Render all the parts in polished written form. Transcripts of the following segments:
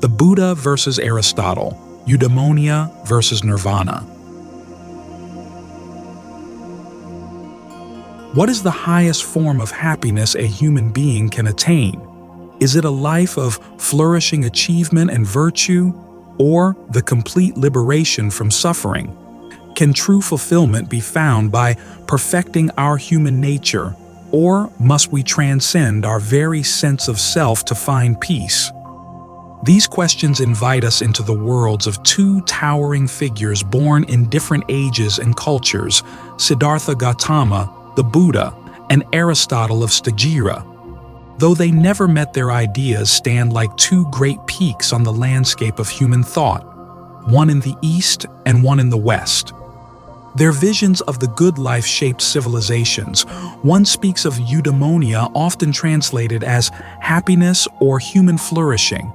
The Buddha versus Aristotle, Eudaimonia versus Nirvana. What is the highest form of happiness a human being can attain? Is it a life of flourishing achievement and virtue, or the complete liberation from suffering? Can true fulfillment be found by perfecting our human nature, or must we transcend our very sense of self to find peace? These questions invite us into the worlds of two towering figures born in different ages and cultures, Siddhartha Gautama, the Buddha, and Aristotle of Stagira. Though they never met, their ideas stand like two great peaks on the landscape of human thought, one in the East and one in the West. Their visions of the good life shaped civilizations. One speaks of Eudaimonia, often translated as happiness or human flourishing,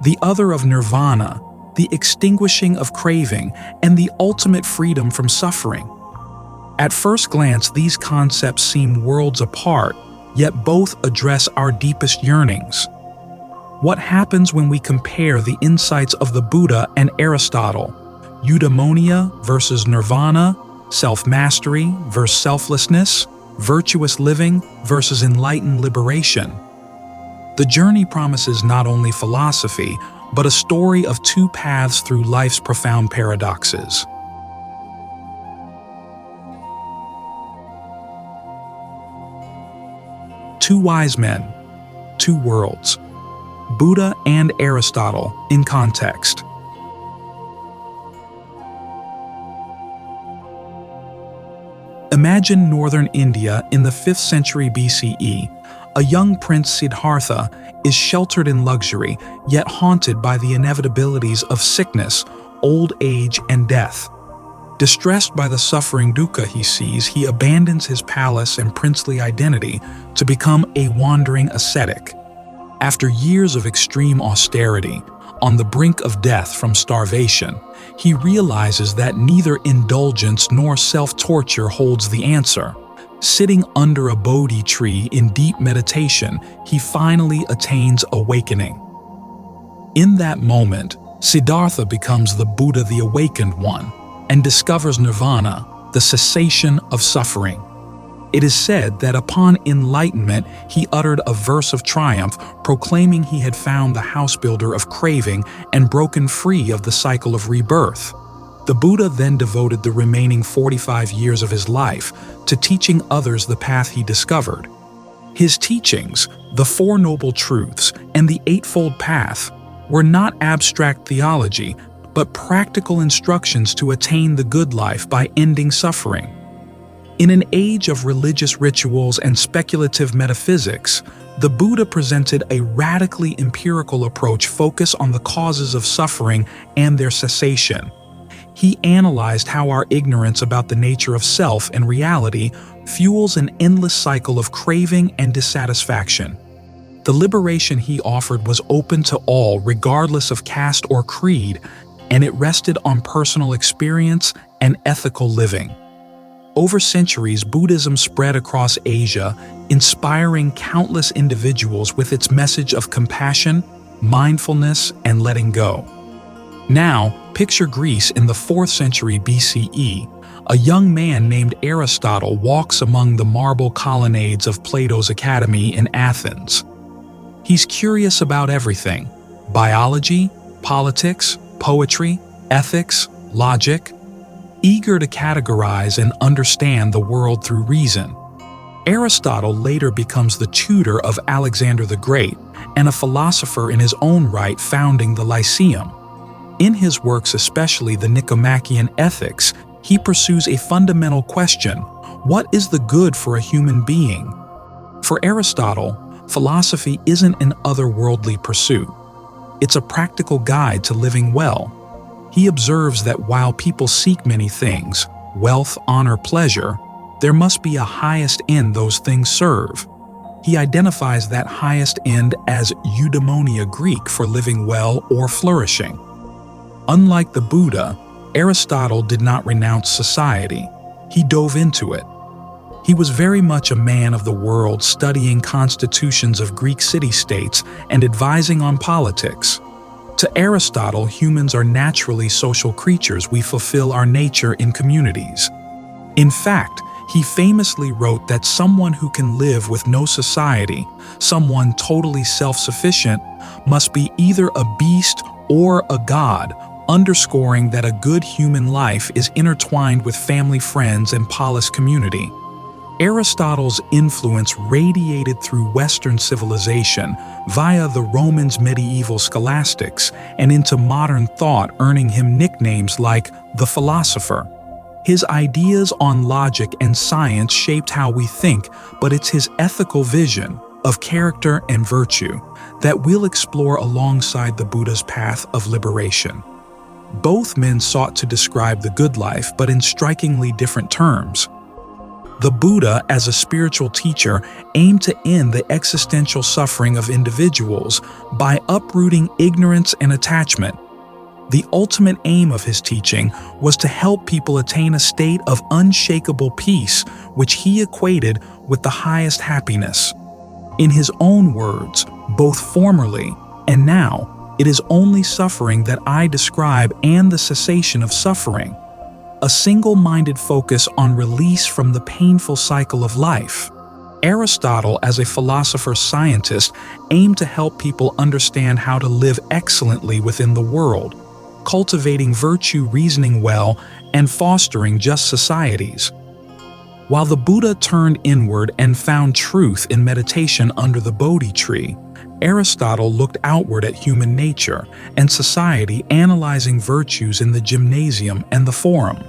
the other of Nirvana, the extinguishing of craving, and the ultimate freedom from suffering. At first glance, these concepts seem worlds apart, yet both address our deepest yearnings. What happens when we compare the insights of the Buddha and Aristotle? Eudaimonia versus Nirvana, self-mastery versus selflessness, virtuous living versus enlightened liberation. The journey promises not only philosophy, but a story of two paths through life's profound paradoxes. Two wise men, two worlds. Buddha and Aristotle in context. Imagine northern India in the 5th century BCE. A young prince, Siddhartha, is sheltered in luxury, yet haunted by the inevitabilities of sickness, old age, and death. Distressed by the suffering dukkha he sees, he abandons his palace and princely identity to become a wandering ascetic. After years of extreme austerity, on the brink of death from starvation, he realizes that neither indulgence nor self-torture holds the answer. Sitting under a Bodhi tree in deep meditation, he finally attains awakening. In that moment, Siddhartha becomes the Buddha, the awakened one, and discovers Nirvana, the cessation of suffering. It is said that upon enlightenment, he uttered a verse of triumph, proclaiming he had found the house builder of craving and broken free of the cycle of rebirth. The Buddha then devoted the remaining 45 years of his life to teaching others the path he discovered. His teachings, the Four Noble Truths and the Eightfold Path, were not abstract theology, but practical instructions to attain the good life by ending suffering. In an age of religious rituals and speculative metaphysics, the Buddha presented a radically empirical approach focused on the causes of suffering and their cessation. He analyzed how our ignorance about the nature of self and reality fuels an endless cycle of craving and dissatisfaction. The liberation he offered was open to all, regardless of caste or creed, and it rested on personal experience and ethical living. Over centuries, Buddhism spread across Asia, inspiring countless individuals with its message of compassion, mindfulness, and letting go. Now, picture Greece in the 4th century BCE. A young man named Aristotle walks among the marble colonnades of Plato's Academy in Athens. He's curious about everything: biology, politics, poetry, ethics, logic, eager to categorize and understand the world through reason. Aristotle later becomes the tutor of Alexander the Great and a philosopher in his own right, founding the Lyceum. In his works, especially the Nicomachean Ethics, he pursues a fundamental question: what is the good for a human being? For Aristotle, philosophy isn't an otherworldly pursuit. It's a practical guide to living well. He observes that while people seek many things, wealth, honor, pleasure, there must be a highest end those things serve. He identifies that highest end as Eudaimonia, Greek for living well or flourishing. Unlike the Buddha, Aristotle did not renounce society. He dove into it. He was very much a man of the world, studying constitutions of Greek city-states and advising on politics. To Aristotle, humans are naturally social creatures. We fulfill our nature in communities. In fact, he famously wrote that someone who can live with no society, someone totally self-sufficient, must be either a beast or a god, underscoring that a good human life is intertwined with family, friends, and polis community. Aristotle's influence radiated through Western civilization via the Romans' medieval scholastics and into modern thought, earning him nicknames like the philosopher. His ideas on logic and science shaped how we think, but it's his ethical vision of character and virtue that we'll explore alongside the Buddha's path of liberation. Both men sought to describe the good life, but in strikingly different terms. The Buddha, as a spiritual teacher, aimed to end the existential suffering of individuals by uprooting ignorance and attachment. The ultimate aim of his teaching was to help people attain a state of unshakable peace, which he equated with the highest happiness. In his own words, both formerly and now, it is only suffering that I describe and the cessation of suffering. A single-minded focus on release from the painful cycle of life. Aristotle, as a philosopher-scientist, aimed to help people understand how to live excellently within the world, cultivating virtue, reasoning well, and fostering just societies. While the Buddha turned inward and found truth in meditation under the Bodhi tree, Aristotle looked outward at human nature and society, analyzing virtues in the gymnasium and the forum.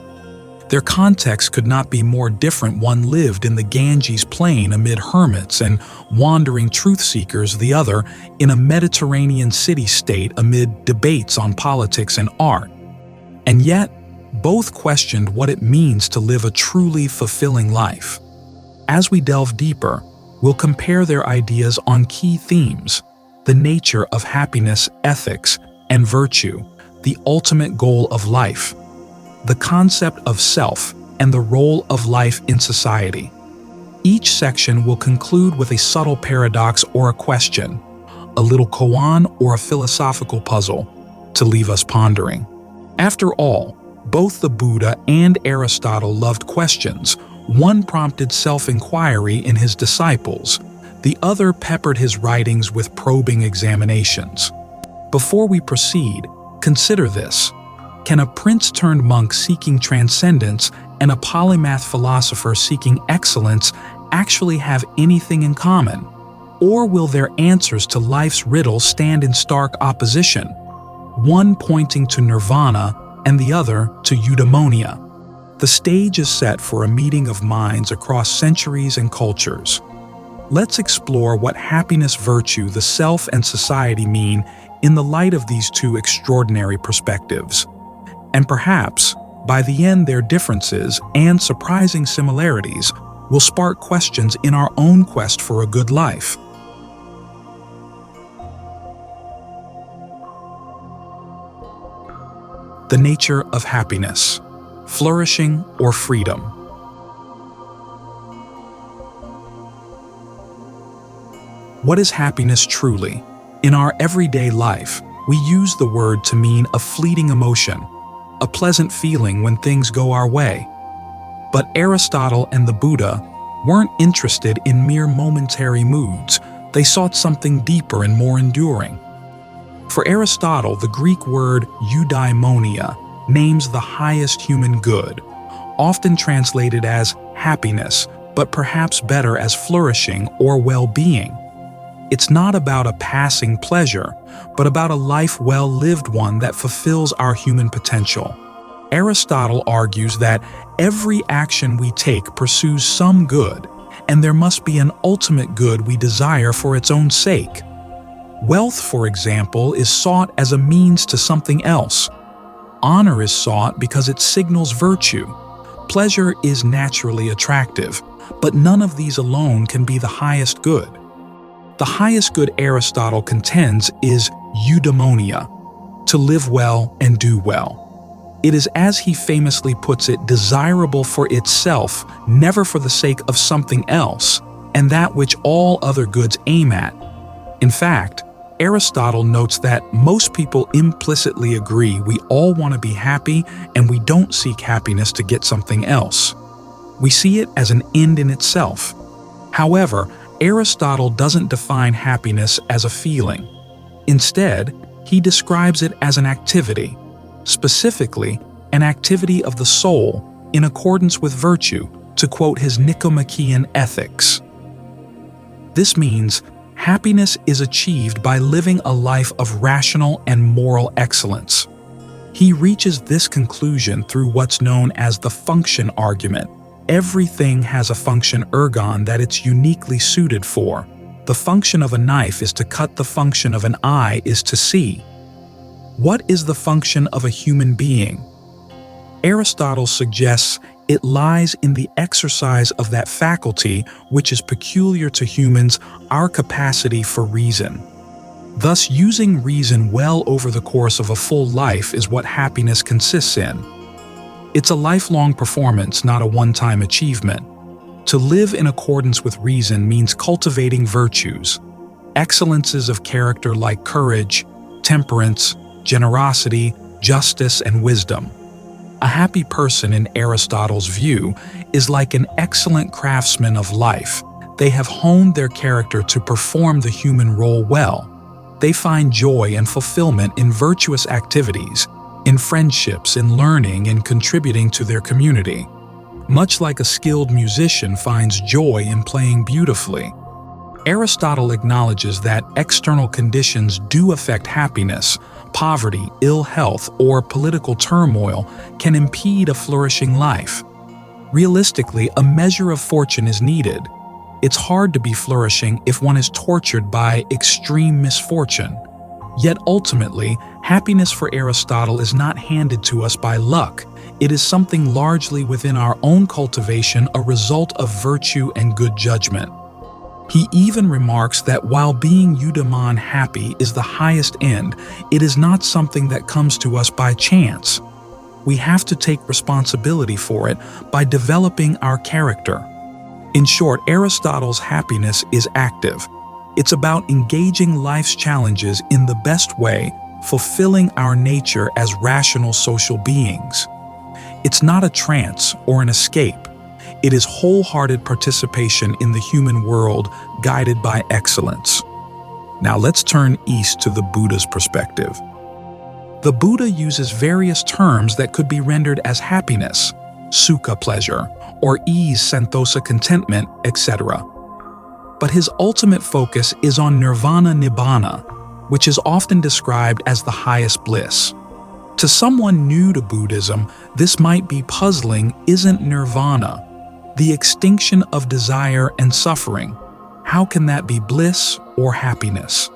Their context could not be more different. One lived in the Ganges plain amid hermits and wandering truth-seekers, the other in a Mediterranean city-state amid debates on politics and art. And yet, both questioned what it means to live a truly fulfilling life. As we delve deeper, we'll compare their ideas on key themes: the nature of happiness, ethics, and virtue, the ultimate goal of life, the concept of self, and the role of life in society. Each section will conclude with a subtle paradox or a question, a little koan or a philosophical puzzle, to leave us pondering. After all, both the Buddha and Aristotle loved questions. One prompted self-inquiry in his disciples, the other peppered his writings with probing examinations. Before we proceed, consider this. Can a prince-turned-monk seeking transcendence and a polymath philosopher seeking excellence actually have anything in common? Or will their answers to life's riddle stand in stark opposition, one pointing to Nirvana and the other to Eudaimonia? The stage is set for a meeting of minds across centuries and cultures. Let's explore what happiness, virtue, the self, and society mean in the light of these two extraordinary perspectives. And perhaps, by the end, their differences and surprising similarities will spark questions in our own quest for a good life. The nature of happiness, flourishing or freedom. What is happiness truly? In our everyday life, we use the word to mean a fleeting emotion, a pleasant feeling when things go our way. But Aristotle and the Buddha weren't interested in mere momentary moods. They sought something deeper and more enduring. For Aristotle, the Greek word Eudaimonia names the highest human good, often translated as happiness, but perhaps better as flourishing or well-being. It's not about a passing pleasure, but about a life well lived, one that fulfills our human potential. Aristotle argues that every action we take pursues some good, and there must be an ultimate good we desire for its own sake. Wealth, for example, is sought as a means to something else. Honor is sought because it signals virtue. Pleasure is naturally attractive, but none of these alone can be the highest good. The highest good, Aristotle contends, is eudaimonia, to live well and do well. It is, as he famously puts it, desirable for itself, never for the sake of something else, and that which all other goods aim at. In fact, Aristotle notes that most people implicitly agree we all want to be happy and we don't seek happiness to get something else. We see it as an end in itself. However, Aristotle doesn't define happiness as a feeling. Instead, he describes it as an activity, specifically an activity of the soul in accordance with virtue, to quote his Nicomachean Ethics. This means happiness is achieved by living a life of rational and moral excellence. He reaches this conclusion through what's known as the function argument. Everything has a function ergon that it's uniquely suited for. The function of a knife is to cut, the function of an eye is to see. What is the function of a human being? Aristotle suggests it lies in the exercise of that faculty which is peculiar to humans, our capacity for reason. Thus, using reason well over the course of a full life is what happiness consists in. It's a lifelong performance, not a one-time achievement. To live in accordance with reason means cultivating virtues, excellences of character like courage, temperance, generosity, justice, and wisdom. A happy person, in Aristotle's view, is like an excellent craftsman of life. They have honed their character to perform the human role well. They find joy and fulfillment in virtuous activities, in friendships, in learning, and contributing to their community. Much like a skilled musician finds joy in playing beautifully. Aristotle acknowledges that external conditions do affect happiness. Poverty, ill health, or political turmoil can impede a flourishing life. Realistically, a measure of fortune is needed. It's hard to be flourishing if one is tortured by extreme misfortune. Yet ultimately, happiness for Aristotle is not handed to us by luck. It is something largely within our own cultivation, a result of virtue and good judgment. He even remarks that while being eudaimon happy is the highest end, it is not something that comes to us by chance. We have to take responsibility for it by developing our character. In short, Aristotle's happiness is active. It's about engaging life's challenges in the best way, fulfilling our nature as rational social beings. It's not a trance or an escape. It is wholehearted participation in the human world guided by excellence. Now let's turn east to the Buddha's perspective. The Buddha uses various terms that could be rendered as happiness, sukha pleasure, or ease santosa contentment, etc. But his ultimate focus is on nirvana nibbana, which is often described as the highest bliss. To someone new to Buddhism, this might be puzzling. Isn't nirvana the extinction of desire and suffering? How can that be bliss or happiness?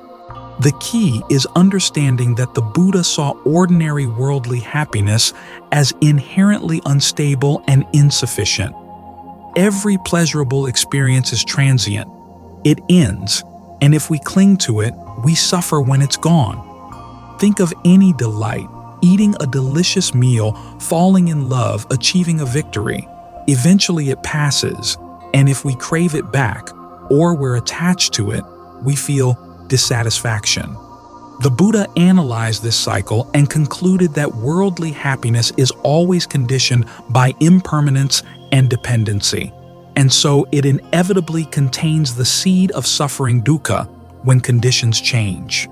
The key is understanding that the Buddha saw ordinary worldly happiness as inherently unstable and insufficient. Every pleasurable experience is transient. It ends, and if we cling to it, we suffer when it's gone. Think of any delight, eating a delicious meal, falling in love, achieving a victory. Eventually it passes, and if we crave it back, or we're attached to it, we feel dissatisfaction. The Buddha analyzed this cycle and concluded that worldly happiness is always conditioned by impermanence and dependency, and so it inevitably contains the seed of suffering dukkha when conditions change.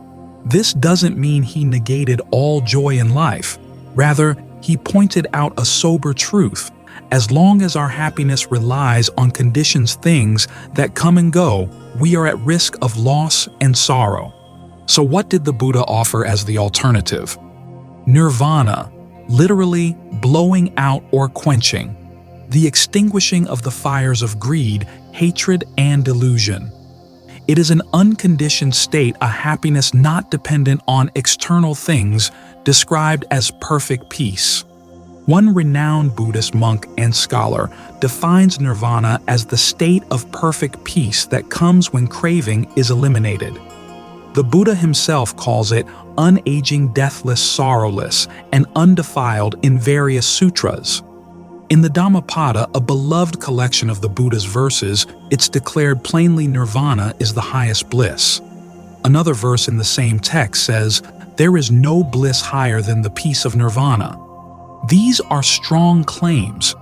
This doesn't mean he negated all joy in life. Rather, he pointed out a sober truth. As long as our happiness relies on conditions, things that come and go, we are at risk of loss and sorrow. So what did the Buddha offer as the alternative? Nirvana, literally blowing out or quenching, the extinguishing of the fires of greed, hatred, and delusion. It is an unconditioned state, a happiness not dependent on external things, described as perfect peace. One renowned Buddhist monk and scholar defines nirvana as the state of perfect peace that comes when craving is eliminated. The Buddha himself calls it unaging, deathless, sorrowless, and undefiled in various sutras. In the Dhammapada, a beloved collection of the Buddha's verses, it's declared plainly nirvana is the highest bliss. Another verse in the same text says, "There is no bliss higher than the peace of Nirvana." These are strong claims.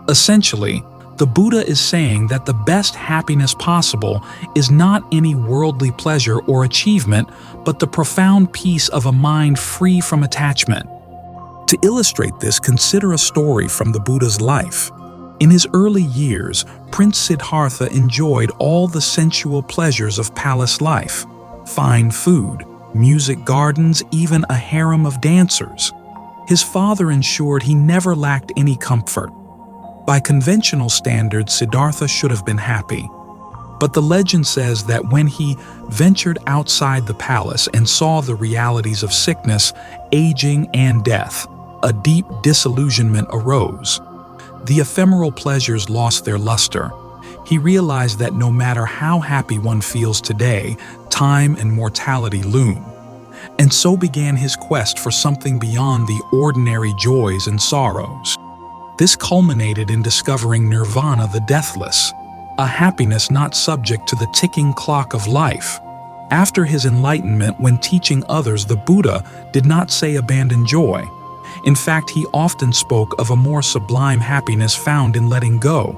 Essentially, the Buddha is saying that the best happiness possible is not any worldly pleasure or achievement, but the profound peace of a mind free from attachment. To illustrate this, consider a story from the Buddha's life. In his early years, Prince Siddhartha enjoyed all the sensual pleasures of palace life: fine food, music gardens, even a harem of dancers. His father ensured he never lacked any comfort. By conventional standards, Siddhartha should have been happy. But the legend says that when he ventured outside the palace and saw the realities of sickness, aging, and death, a deep disillusionment arose. The ephemeral pleasures lost their luster. He realized that no matter how happy one feels today, time and mortality loom. And so began his quest for something beyond the ordinary joys and sorrows. This culminated in discovering Nirvana the deathless, a happiness not subject to the ticking clock of life. After his enlightenment, when teaching others, the Buddha did not say abandon joy. In fact, he often spoke of a more sublime happiness found in letting go.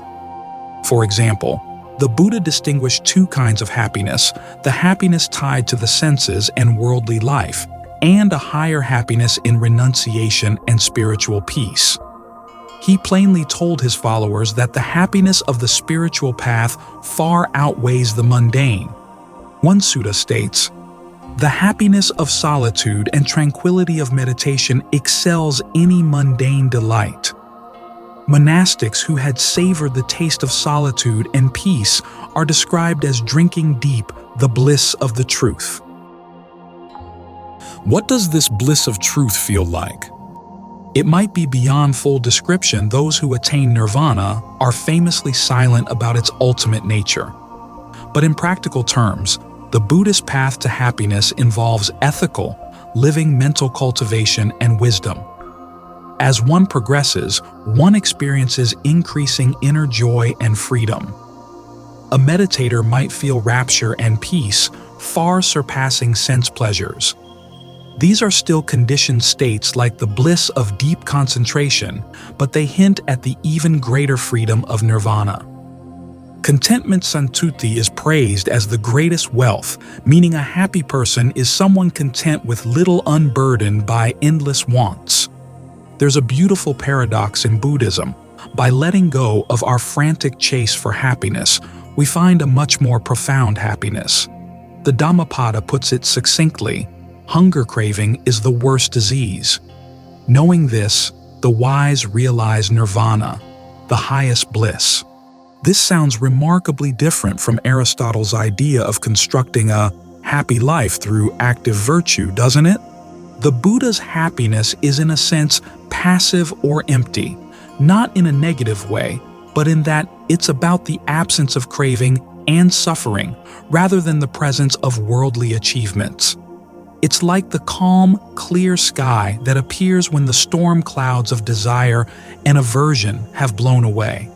For example, the Buddha distinguished two kinds of happiness: the happiness tied to the senses and worldly life, and a higher happiness in renunciation and spiritual peace. He plainly told his followers that the happiness of the spiritual path far outweighs the mundane. One sutta states, "The happiness of solitude and tranquility of meditation excels any mundane delight." Monastics who had savored the taste of solitude and peace are described as drinking deep the bliss of the truth. What does this bliss of truth feel like? It might be beyond full description. Those who attain nirvana are famously silent about its ultimate nature. But in practical terms, the Buddhist path to happiness involves ethical, living mental cultivation and wisdom. As one progresses, one experiences increasing inner joy and freedom. A meditator might feel rapture and peace, far surpassing sense pleasures. These are still conditioned states like the bliss of deep concentration, but they hint at the even greater freedom of nirvana. Contentment santuti is praised as the greatest wealth, meaning a happy person is someone content with little, unburdened by endless wants. There's a beautiful paradox in Buddhism. By letting go of our frantic chase for happiness, we find a much more profound happiness. The Dhammapada puts it succinctly: hunger craving is the worst disease. Knowing this, the wise realize nirvana, the highest bliss. This sounds remarkably different from Aristotle's idea of constructing a happy life through active virtue, doesn't it? The Buddha's happiness is in a sense passive or empty, not in a negative way, but in that it's about the absence of craving and suffering rather than the presence of worldly achievements. It's like the calm, clear sky that appears when the storm clouds of desire and aversion have blown away.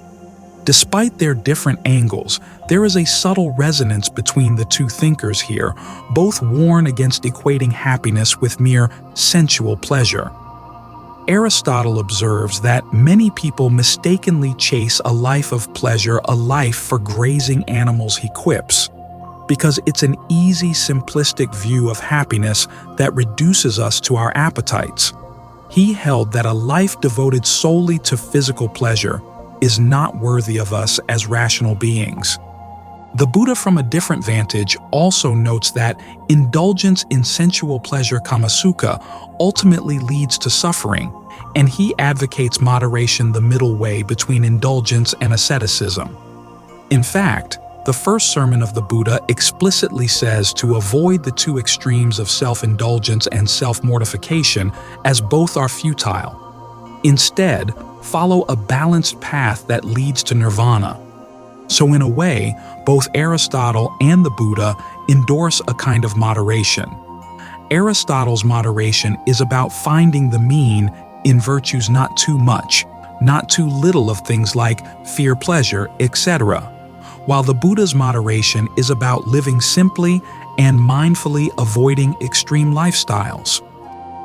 Despite their different angles, there is a subtle resonance between the two thinkers here, both warn against equating happiness with mere sensual pleasure. Aristotle observes that many people mistakenly chase a life of pleasure, a life for grazing animals, he quips, because it's an easy, simplistic view of happiness that reduces us to our appetites. He held that a life devoted solely to physical pleasure is not worthy of us as rational beings. The Buddha, from a different vantage, also notes that indulgence in sensual pleasure, kamasukha, ultimately leads to suffering, and he advocates moderation, the middle way between indulgence and asceticism. In fact, the first sermon of the Buddha explicitly says to avoid the two extremes of self-indulgence and self-mortification, as both are futile. Instead, follow a balanced path that leads to nirvana. So in a way, both Aristotle and the Buddha endorse a kind of moderation. Aristotle's moderation is about finding the mean in virtues, not too much, not too little of things like fear, pleasure, etc., while the Buddha's moderation is about living simply and mindfully avoiding extreme lifestyles.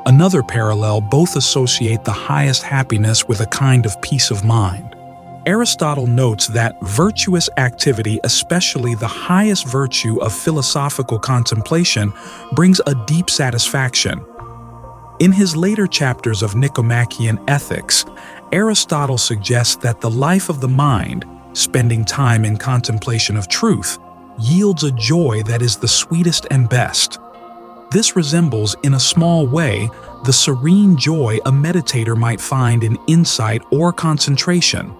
Another parallel, both associate the highest happiness with a kind of peace of mind. Aristotle notes that virtuous activity, especially the highest virtue of philosophical contemplation, brings a deep satisfaction. In his later chapters of Nicomachean Ethics, Aristotle suggests that the life of the mind, spending time in contemplation of truth, yields a joy that is the sweetest and best. This resembles, in a small way, the serene joy a meditator might find in insight or concentration.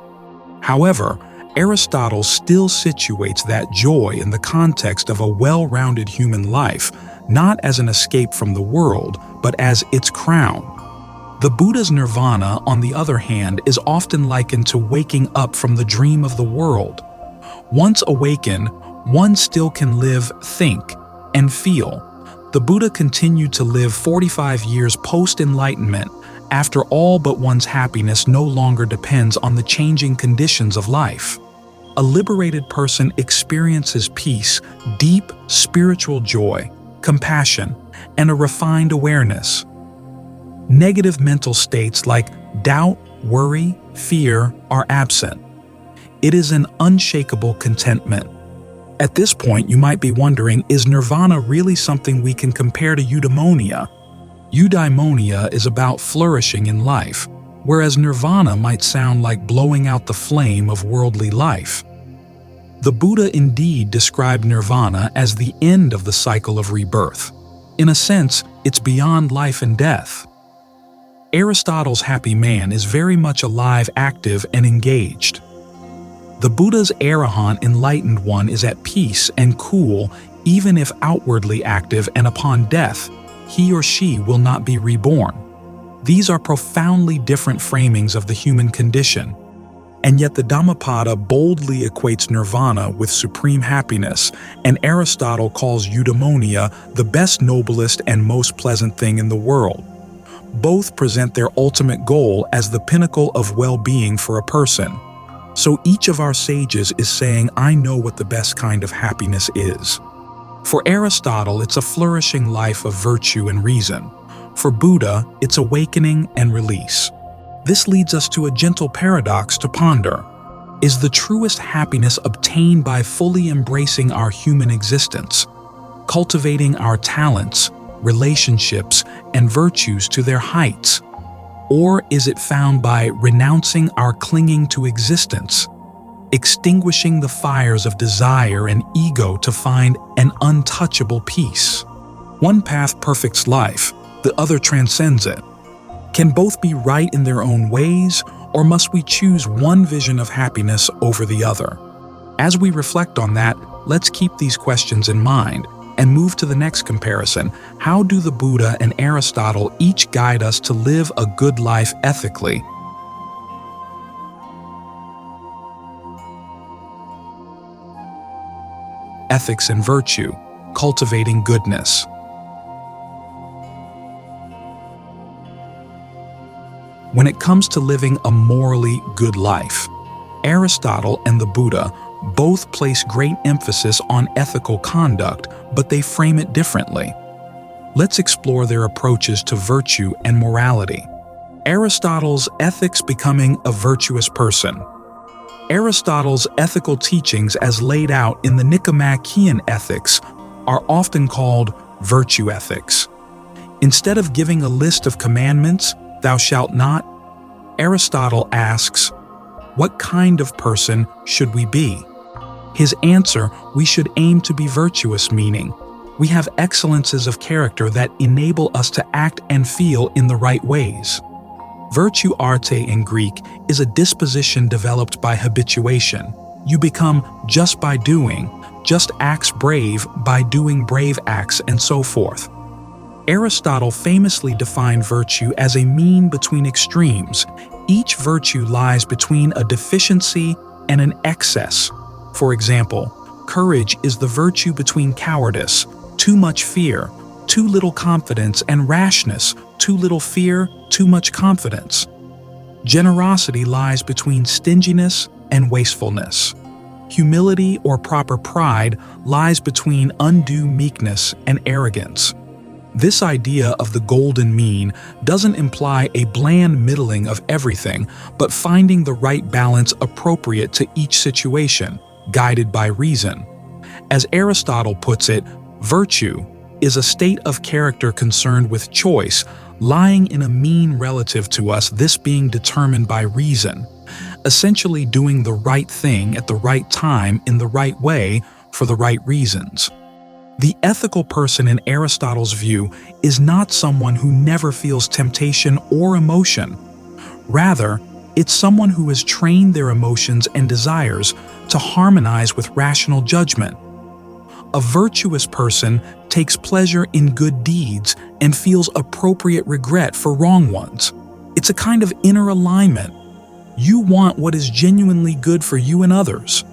However, Aristotle still situates that joy in the context of a well-rounded human life, not as an escape from the world, but as its crown. The Buddha's nirvana, on the other hand, is often likened to waking up from the dream of the world. Once awakened, one still can live, think, and feel. The Buddha continued to live 45 years post-enlightenment, after all but one's happiness no longer depends on the changing conditions of life. A liberated person experiences peace, deep spiritual joy, compassion, and a refined awareness. Negative mental states like doubt, worry, fear are absent. It is an unshakable contentment. At this point, you might be wondering, is nirvana really something we can compare to eudaimonia? Eudaimonia is about flourishing in life, whereas nirvana might sound like blowing out the flame of worldly life. The Buddha indeed described nirvana as the end of the cycle of rebirth. In a sense, it's beyond life and death. Aristotle's happy man is very much alive, active, and engaged. The Buddha's arahant enlightened one is at peace and cool, even if outwardly active, and upon death, he or she will not be reborn. These are profoundly different framings of the human condition. And yet the Dhammapada boldly equates nirvana with supreme happiness, and Aristotle calls eudaimonia the best, noblest, and most pleasant thing in the world. Both present their ultimate goal as the pinnacle of well-being for a person. So each of our sages is saying, I know what the best kind of happiness is. For Aristotle, it's a flourishing life of virtue and reason. For Buddha, it's awakening and release. This leads us to a gentle paradox to ponder. Is the truest happiness obtained by fully embracing our human existence, cultivating our talents, relationships, and virtues to their heights? Or is it found by renouncing our clinging to existence, extinguishing the fires of desire and ego to find an untouchable peace? One path perfects life, the other transcends it. Can both be right in their own ways, or must we choose one vision of happiness over the other? As we reflect on that, let's keep these questions in mind and move to the next comparison. How do the Buddha and Aristotle each guide us to live a good life ethically? Ethics and virtue, cultivating goodness. When it comes to living a morally good life, Aristotle and the Buddha both place great emphasis on ethical conduct, but they frame it differently. Let's explore their approaches to virtue and morality. Aristotle's ethics, becoming a virtuous person. Aristotle's ethical teachings, as laid out in the Nicomachean Ethics, are often called virtue ethics. Instead of giving a list of commandments, thou shalt not, Aristotle asks, what kind of person should we be? His answer, we should aim to be virtuous, meaning we have excellences of character that enable us to act and feel in the right ways. Virtue, arte in Greek, is a disposition developed by habituation. You become just by doing, just acts brave by doing brave acts, and so forth. Aristotle famously defined virtue as a mean between extremes. Each virtue lies between a deficiency and an excess. For example, courage is the virtue between cowardice, too much fear, too little confidence, and rashness, too little fear, too much confidence. Generosity lies between stinginess and wastefulness. Humility or proper pride lies between undue meekness and arrogance. This idea of the golden mean doesn't imply a bland middling of everything, but finding the right balance appropriate to each situation, guided by reason. As Aristotle puts it, virtue is a state of character concerned with choice, lying in a mean relative to us, this being determined by reason, essentially doing the right thing at the right time in the right way for the right reasons. The ethical person in Aristotle's view is not someone who never feels temptation or emotion. Rather, it's someone who has trained their emotions and desires to harmonize with rational judgment. A virtuous person takes pleasure in good deeds and feels appropriate regret for wrong ones. It's a kind of inner alignment. You want what is genuinely good for you and others.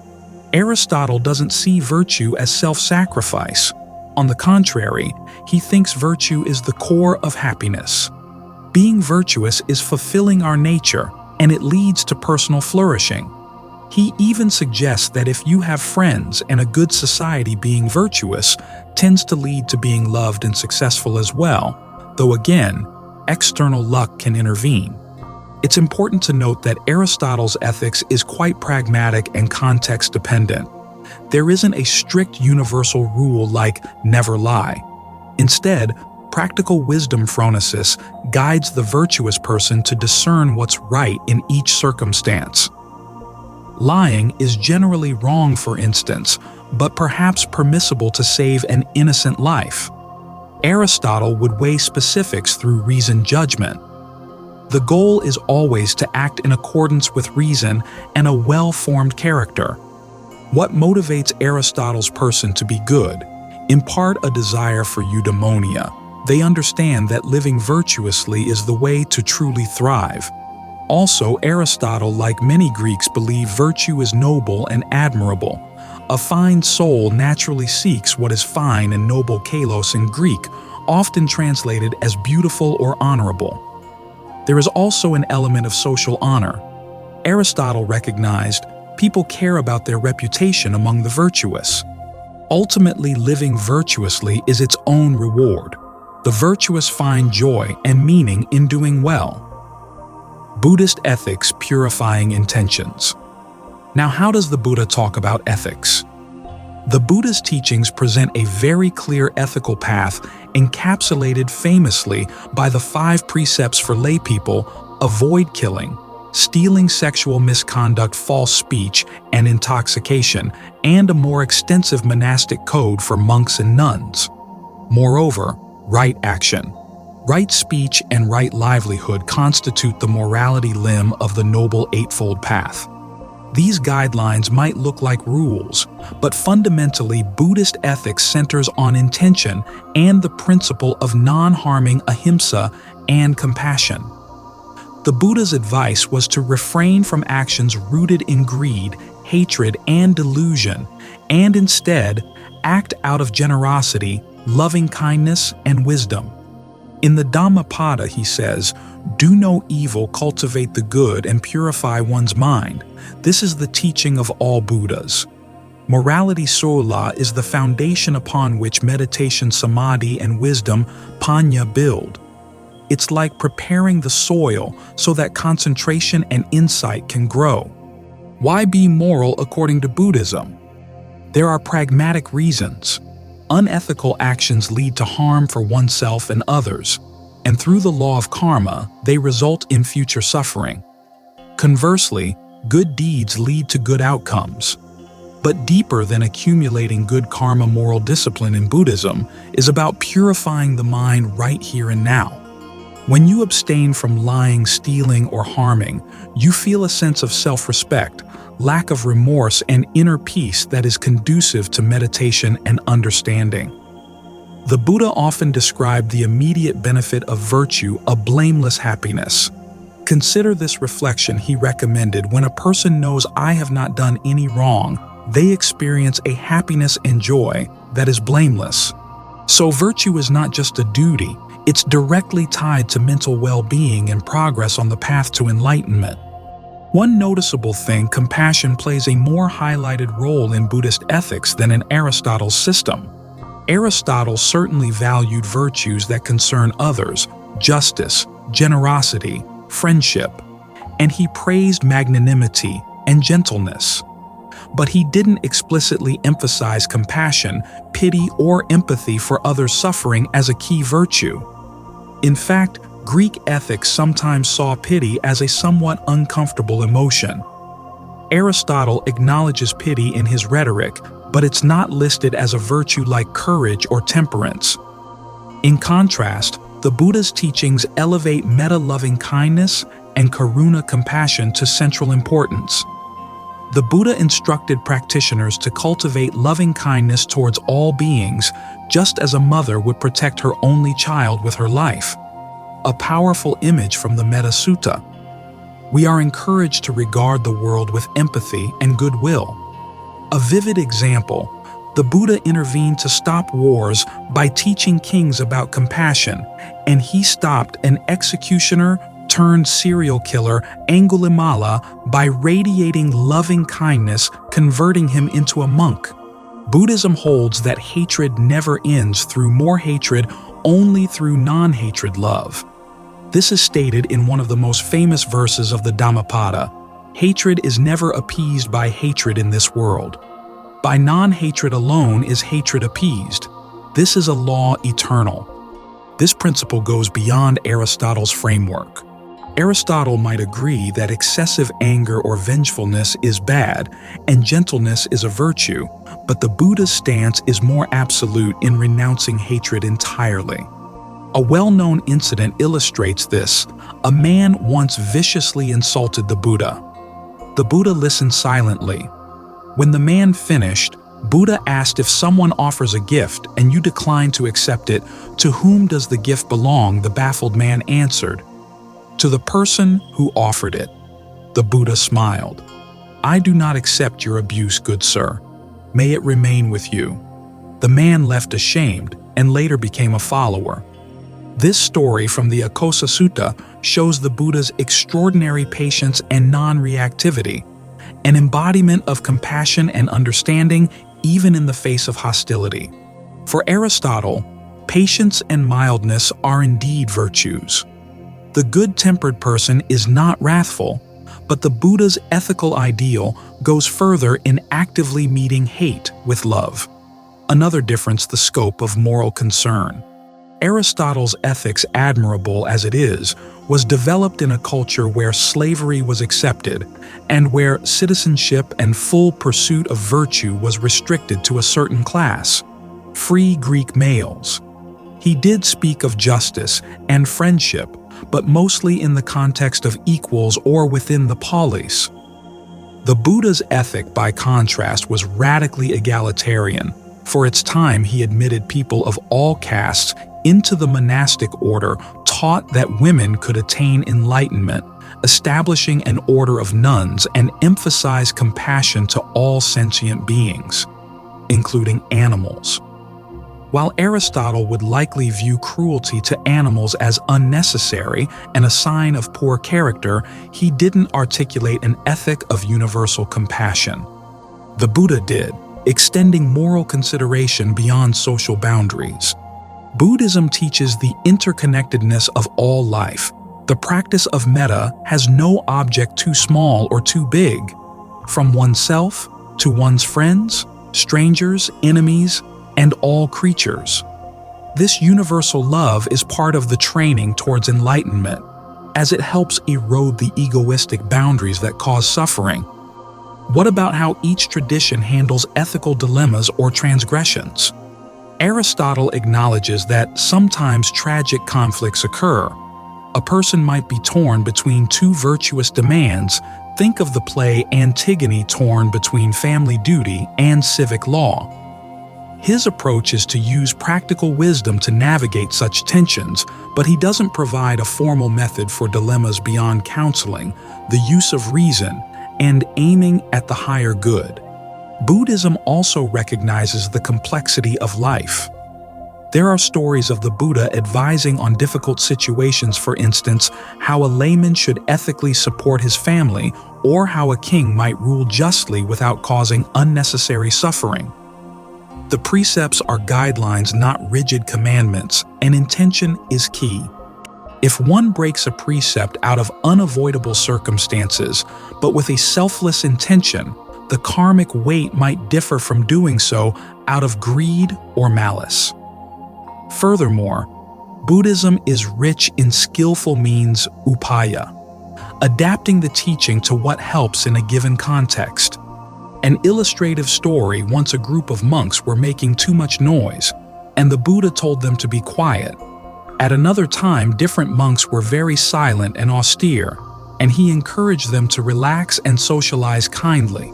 Aristotle doesn't see virtue as self-sacrifice. On the contrary, he thinks virtue is the core of happiness. Being virtuous is fulfilling our nature, and it leads to personal flourishing. He even suggests that if you have friends and a good society, being virtuous tends to lead to being loved and successful as well, though again, external luck can intervene. It's important to note that Aristotle's ethics is quite pragmatic and context-dependent. There isn't a strict universal rule like never lie. Instead, practical wisdom phronesis guides the virtuous person to discern what's right in each circumstance. Lying is generally wrong, for instance, but perhaps permissible to save an innocent life. Aristotle would weigh specifics through reasoned judgment. The goal is always to act in accordance with reason and a well-formed character. What motivates Aristotle's person to be good? In part, a desire for eudaimonia. They understand that living virtuously is the way to truly thrive. Also, Aristotle, like many Greeks, believed virtue is noble and admirable. A fine soul naturally seeks what is fine and noble, kalos in Greek, often translated as beautiful or honorable. There is also an element of social honor. Aristotle recognized people care about their reputation among the virtuous. Ultimately, living virtuously is its own reward. The virtuous find joy and meaning in doing well. Buddhist ethics purifying intentions. Now, how does the Buddha talk about ethics? The Buddha's teachings present a very clear ethical path encapsulated famously by the 5 precepts for laypeople: avoid killing, stealing, sexual misconduct, false speech, and intoxication, and a more extensive monastic code for monks and nuns. Moreover, right action. Right speech and right livelihood constitute the morality limb of the Noble Eightfold Path. These guidelines might look like rules, but fundamentally, Buddhist ethics centers on intention and the principle of non-harming, ahimsa, and compassion. The Buddha's advice was to refrain from actions rooted in greed, hatred, and delusion, and instead act out of generosity, loving kindness, and wisdom. In the Dhammapada, he says, "Do no evil, cultivate the good, and purify one's mind." This is the teaching of all Buddhas. Morality sola is the foundation upon which meditation, samadhi, and wisdom, panya, build. It's like preparing the soil so that concentration and insight can grow. Why be moral according to Buddhism? There are pragmatic reasons. Unethical actions lead to harm for oneself and others, and through the law of karma, they result in future suffering. Conversely, good deeds lead to good outcomes. But deeper than accumulating good karma, moral discipline in Buddhism is about purifying the mind right here and now. When you abstain from lying, stealing, or harming, you feel a sense of self-respect, lack of remorse, and inner peace that is conducive to meditation and understanding. The Buddha often described the immediate benefit of virtue, a blameless happiness. Consider this reflection he recommended: when a person knows, "I have not done any wrong," they experience a happiness and joy that is blameless. So virtue is not just a duty, it's directly tied to mental well-being and progress on the path to enlightenment. One noticeable thing, compassion plays a more highlighted role in Buddhist ethics than in Aristotle's system. Aristotle certainly valued virtues that concern others, justice, generosity, friendship, and he praised magnanimity and gentleness. But he didn't explicitly emphasize compassion, pity, or empathy for others' suffering as a key virtue. In fact, Greek ethics sometimes saw pity as a somewhat uncomfortable emotion. Aristotle acknowledges pity in his rhetoric, but it's not listed as a virtue like courage or temperance. In contrast, the Buddha's teachings elevate metta-loving kindness and karuna compassion to central importance. The Buddha instructed practitioners to cultivate loving kindness towards all beings, just as a mother would protect her only child with her life. A powerful image from the Metta Sutta. We are encouraged to regard the world with empathy and goodwill. A vivid example, the Buddha intervened to stop wars by teaching kings about compassion, and he stopped an executioner turned serial killer Angulimala by radiating loving kindness, converting him into a monk. Buddhism holds that hatred never ends through more hatred, only through non-hatred love. This is stated in one of the most famous verses of the Dhammapada. Hatred is never appeased by hatred in this world. By non-hatred alone is hatred appeased. This is a law eternal. This principle goes beyond Aristotle's framework. Aristotle might agree that excessive anger or vengefulness is bad and gentleness is a virtue, but the Buddha's stance is more absolute in renouncing hatred entirely. A well-known incident illustrates this. A man once viciously insulted the Buddha. The Buddha listened silently. When the man finished, Buddha asked if someone offers a gift and you decline to accept it, to whom does the gift belong? The baffled man answered, "To the person who offered it." The Buddha smiled. "I do not accept your abuse, good sir. May it remain with you." The man left ashamed and later became a follower. This story from the Akosa Sutta shows the Buddha's extraordinary patience and non-reactivity, an embodiment of compassion and understanding even in the face of hostility. For Aristotle, patience and mildness are indeed virtues. The good-tempered person is not wrathful, but the Buddha's ethical ideal goes further in actively meeting hate with love. Another difference, the scope of moral concern. Aristotle's ethics, admirable as it is, was developed in a culture where slavery was accepted and where citizenship and full pursuit of virtue was restricted to a certain class, free Greek males. He did speak of justice and friendship, but mostly in the context of equals or within the polis. The Buddha's ethic, by contrast, was radically egalitarian. For its time, he admitted people of all castes into the monastic order, taught that women could attain enlightenment, establishing an order of nuns, and emphasized compassion to all sentient beings, including animals. While Aristotle would likely view cruelty to animals as unnecessary and a sign of poor character, he didn't articulate an ethic of universal compassion. The Buddha did, extending moral consideration beyond social boundaries. Buddhism teaches the interconnectedness of all life. The practice of metta has no object too small or too big. From oneself to one's friends, strangers, enemies, and all creatures. This universal love is part of the training towards enlightenment, as it helps erode the egoistic boundaries that cause suffering. What about how each tradition handles ethical dilemmas or transgressions? Aristotle acknowledges that sometimes tragic conflicts occur. A person might be torn between two virtuous demands. Think of the play Antigone torn between family duty and civic law. His approach is to use practical wisdom to navigate such tensions, but he doesn't provide a formal method for dilemmas beyond counseling, the use of reason, and aiming at the higher good. Buddhism also recognizes the complexity of life. There are stories of the Buddha advising on difficult situations, for instance, how a layman should ethically support his family, or how a king might rule justly without causing unnecessary suffering. The precepts are guidelines, not rigid commandments, and intention is key. If one breaks a precept out of unavoidable circumstances, but with a selfless intention, the karmic weight might differ from doing so out of greed or malice. Furthermore, Buddhism is rich in skillful means upaya, adapting the teaching to what helps in a given context. An illustrative story: once a group of monks were making too much noise, and the Buddha told them to be quiet. At another time, different monks were very silent and austere, and he encouraged them to relax and socialize kindly.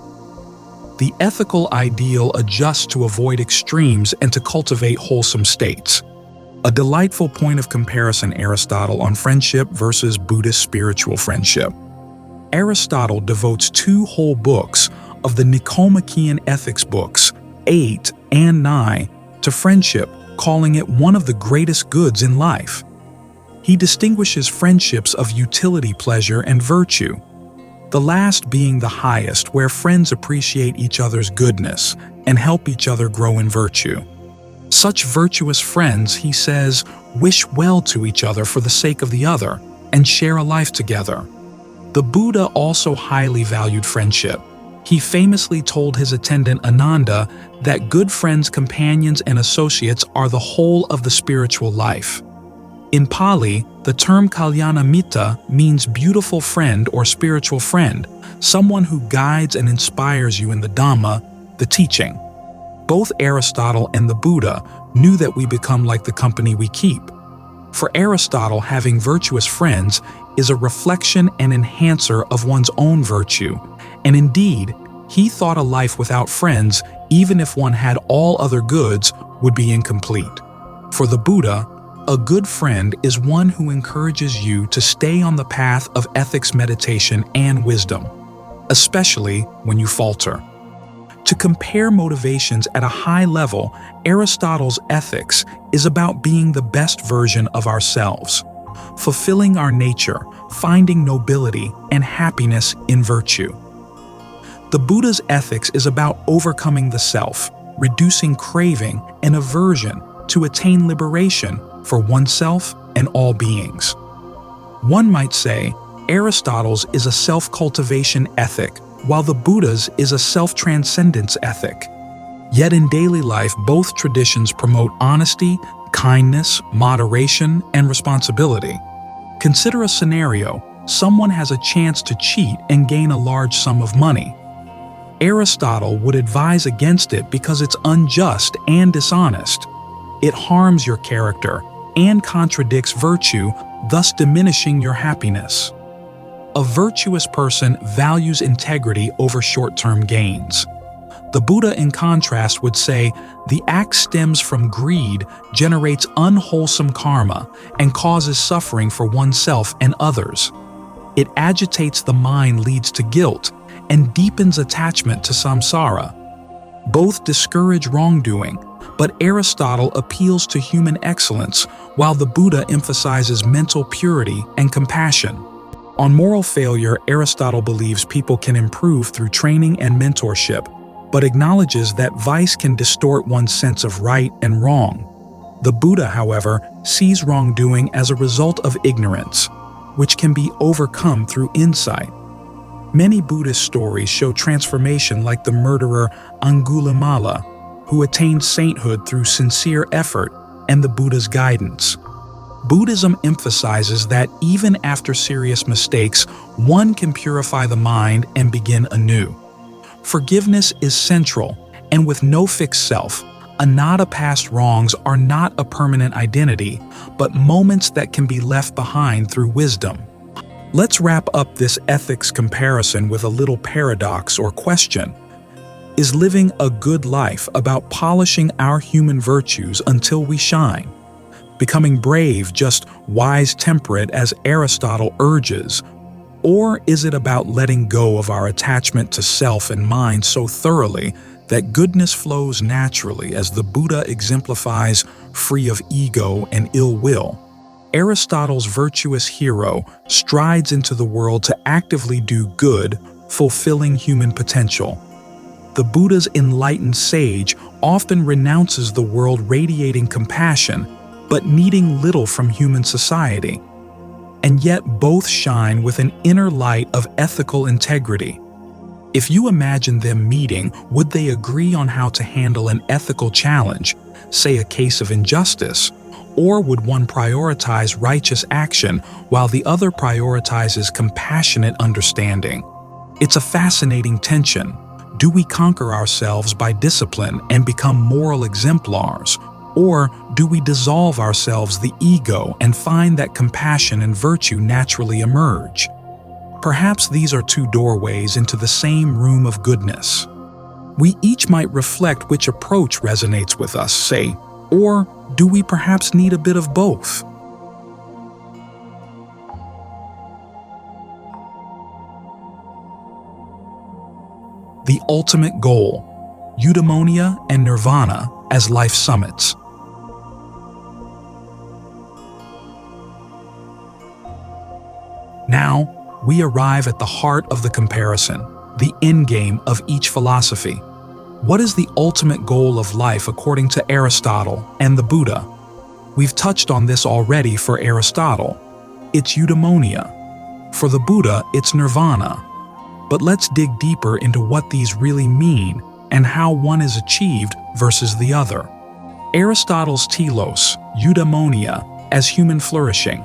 The ethical ideal adjusts to avoid extremes and to cultivate wholesome states. A delightful point of comparison: Aristotle on friendship versus Buddhist spiritual friendship. Aristotle devotes 2 whole books of the Nicomachean Ethics books, 8 and 9, to friendship, calling it one of the greatest goods in life. He distinguishes friendships of utility, pleasure, and virtue, the last being the highest, where friends appreciate each other's goodness and help each other grow in virtue. Such virtuous friends, he says, wish well to each other for the sake of the other and share a life together. The Buddha also highly valued friendship. He famously told his attendant Ananda that good friends, companions, and associates are the whole of the spiritual life. In Pali, the term kalyanamitta means beautiful friend or spiritual friend, someone who guides and inspires you in the Dhamma, the teaching. Both Aristotle and the Buddha knew that we become like the company we keep. For Aristotle, having virtuous friends is a reflection and enhancer of one's own virtue, and indeed, he thought a life without friends, even if one had all other goods, would be incomplete. For the Buddha, a good friend is one who encourages you to stay on the path of ethics, meditation, and wisdom, especially when you falter. To compare motivations at a high level, Aristotle's ethics is about being the best version of ourselves, fulfilling our nature, finding nobility and happiness in virtue. The Buddha's ethics is about overcoming the self, reducing craving and aversion to attain liberation for oneself and all beings. One might say Aristotle's is a self-cultivation ethic, while the Buddha's is a self-transcendence ethic. Yet in daily life, both traditions promote honesty, kindness, moderation, and responsibility. Consider a scenario: someone has a chance to cheat and gain a large sum of money. Aristotle would advise against it because it's unjust and dishonest. It harms your character and contradicts virtue, thus diminishing your happiness. A virtuous person values integrity over short-term gains. The Buddha, in contrast, would say the act stems from greed, generates unwholesome karma, and causes suffering for oneself and others. It agitates the mind, leads to guilt, and deepens attachment to samsara. Both discourage wrongdoing, but Aristotle appeals to human excellence, while the Buddha emphasizes mental purity and compassion. On moral failure, Aristotle believes people can improve through training and mentorship, but acknowledges that vice can distort one's sense of right and wrong. The Buddha, however, sees wrongdoing as a result of ignorance, which can be overcome through insight. Many Buddhist stories show transformation, like the murderer Angulimala, who attained sainthood through sincere effort and the Buddha's guidance. Buddhism emphasizes that even after serious mistakes, one can purify the mind and begin anew. Forgiveness is central, and with no fixed self, anatta past wrongs are not a permanent identity, but moments that can be left behind through wisdom. Let's wrap up this ethics comparison with a little paradox or question. Is living a good life about polishing our human virtues until we shine? Becoming brave, just wise, temperate, as Aristotle urges? Or is it about letting go of our attachment to self and mind so thoroughly that goodness flows naturally, as the Buddha exemplifies, free of ego and ill will? Aristotle's virtuous hero strides into the world to actively do good, fulfilling human potential. The Buddha's enlightened sage often renounces the world radiating compassion, but needing little from human society. And yet both shine with an inner light of ethical integrity. If you imagine them meeting, would they agree on how to handle an ethical challenge, say a case of injustice, or would one prioritize righteous action while the other prioritizes compassionate understanding? It's a fascinating tension. Do we conquer ourselves by discipline and become moral exemplars, or do we dissolve ourselves the ego and find that compassion and virtue naturally emerge? Perhaps these are two doorways into the same room of goodness. We each might reflect which approach resonates with us, say, or do we perhaps need a bit of both? The ultimate goal, Eudaimonia and Nirvana as life summits. Now, we arrive at the heart of the comparison, the endgame of each philosophy. What is the ultimate goal of life according to Aristotle and the Buddha? We've touched on this already for Aristotle. It's Eudaimonia. For the Buddha, it's Nirvana. But let's dig deeper into what these really mean and how one is achieved versus the other. Aristotle's telos, Eudaimonia, as human flourishing.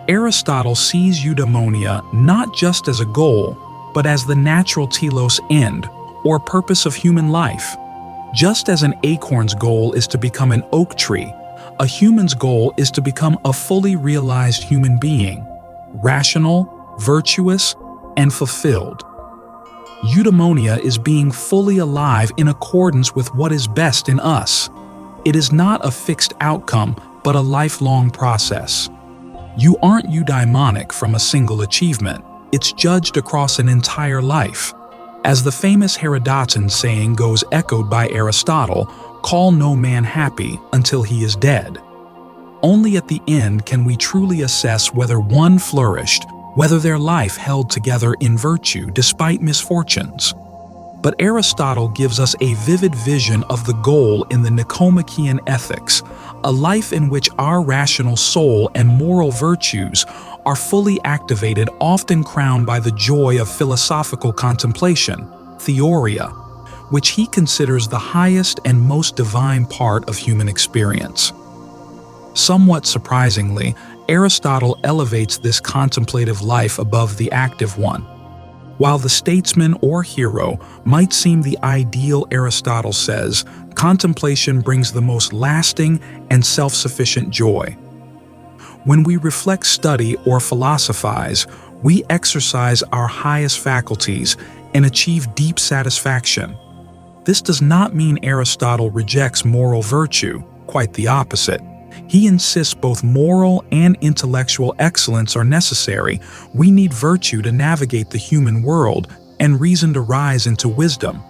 Aristotle sees eudaimonia not just as a goal, but as the natural telos end, or purpose of human life. Just as an acorn's goal is to become an oak tree, a human's goal is to become a fully realized human being, rational, virtuous, and fulfilled. Eudaimonia is being fully alive in accordance with what is best in us. It is not a fixed outcome, but a lifelong process. You aren't eudaimonic from a single achievement. It's judged across an entire life. As the famous Herodotean saying goes echoed by Aristotle, call no man happy until he is dead. Only at the end can we truly assess whether one flourished, whether their life held together in virtue despite misfortunes. But Aristotle gives us a vivid vision of the goal in the Nicomachean Ethics, a life in which our rational soul and moral virtues are fully activated, often crowned by the joy of philosophical contemplation, theoria, which he considers the highest and most divine part of human experience. Somewhat surprisingly, Aristotle elevates this contemplative life above the active one. While the statesman or hero might seem the ideal, Aristotle says, contemplation brings the most lasting and self-sufficient joy. When we reflect, study, or philosophize, we exercise our highest faculties and achieve deep satisfaction. This does not mean Aristotle rejects moral virtue, quite the opposite. He insists both moral and intellectual excellence are necessary. We need virtue to navigate the human world and reason to rise into wisdom.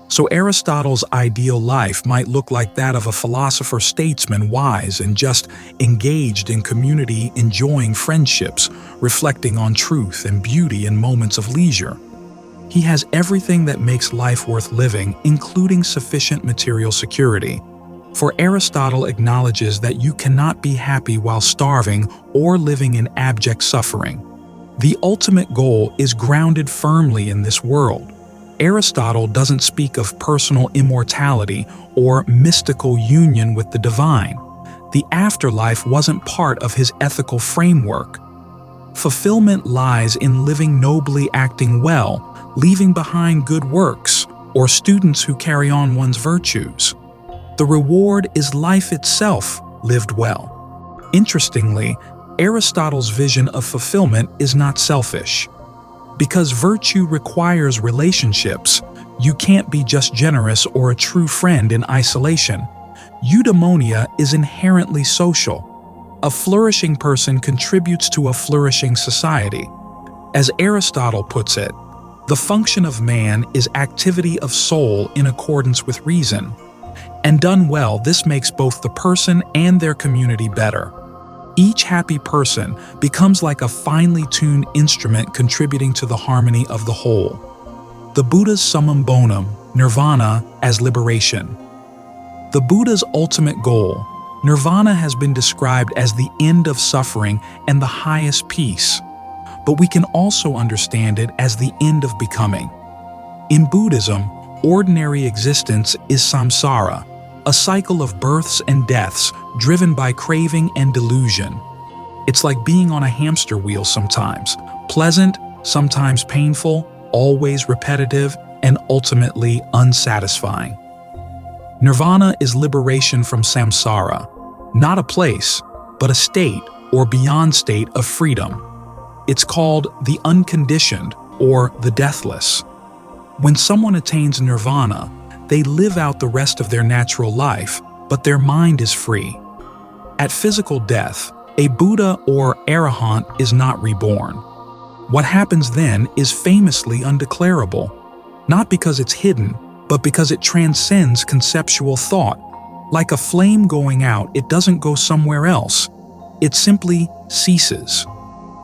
So Aristotle's ideal life might look like that of a philosopher-statesman, wise and just, engaged in community, enjoying friendships, reflecting on truth and beauty in moments of leisure. He has everything that makes life worth living, including sufficient material security. For Aristotle acknowledges that you cannot be happy while starving or living in abject suffering. The ultimate goal is grounded firmly in this world. Aristotle doesn't speak of personal immortality or mystical union with the divine. The afterlife wasn't part of his ethical framework. Fulfillment lies in living nobly, acting well, leaving behind good works, or students who carry on one's virtues. The reward is life itself lived well. Interestingly, Aristotle's vision of fulfillment is not selfish. Because virtue requires relationships, you can't be just generous or a true friend in isolation. Eudaimonia is inherently social. A flourishing person contributes to a flourishing society. As Aristotle puts it, the function of man is activity of soul in accordance with reason. And done well, this makes both the person and their community better. Each happy person becomes like a finely tuned instrument contributing to the harmony of the whole. the Buddha's summum bonum, Nirvana, as liberation. The Buddha's ultimate goal, Nirvana, has been described as the end of suffering and the highest peace, but we can also understand it as the end of becoming. In Buddhism, ordinary existence is samsara, a cycle of births and deaths driven by craving and delusion. It's like being on a hamster wheel sometimes, pleasant, sometimes painful, always repetitive, and ultimately unsatisfying. Nirvana is liberation from samsara, not a place, but a state or beyond state of freedom. It's called the unconditioned or the deathless. When someone attains nirvana, they live out the rest of their natural life, but their mind is free. At physical death, a Buddha or arahant is not reborn. What happens then is famously undeclarable, not because it's hidden, but because it transcends conceptual thought. Like a flame going out, it doesn't go somewhere else. It simply ceases.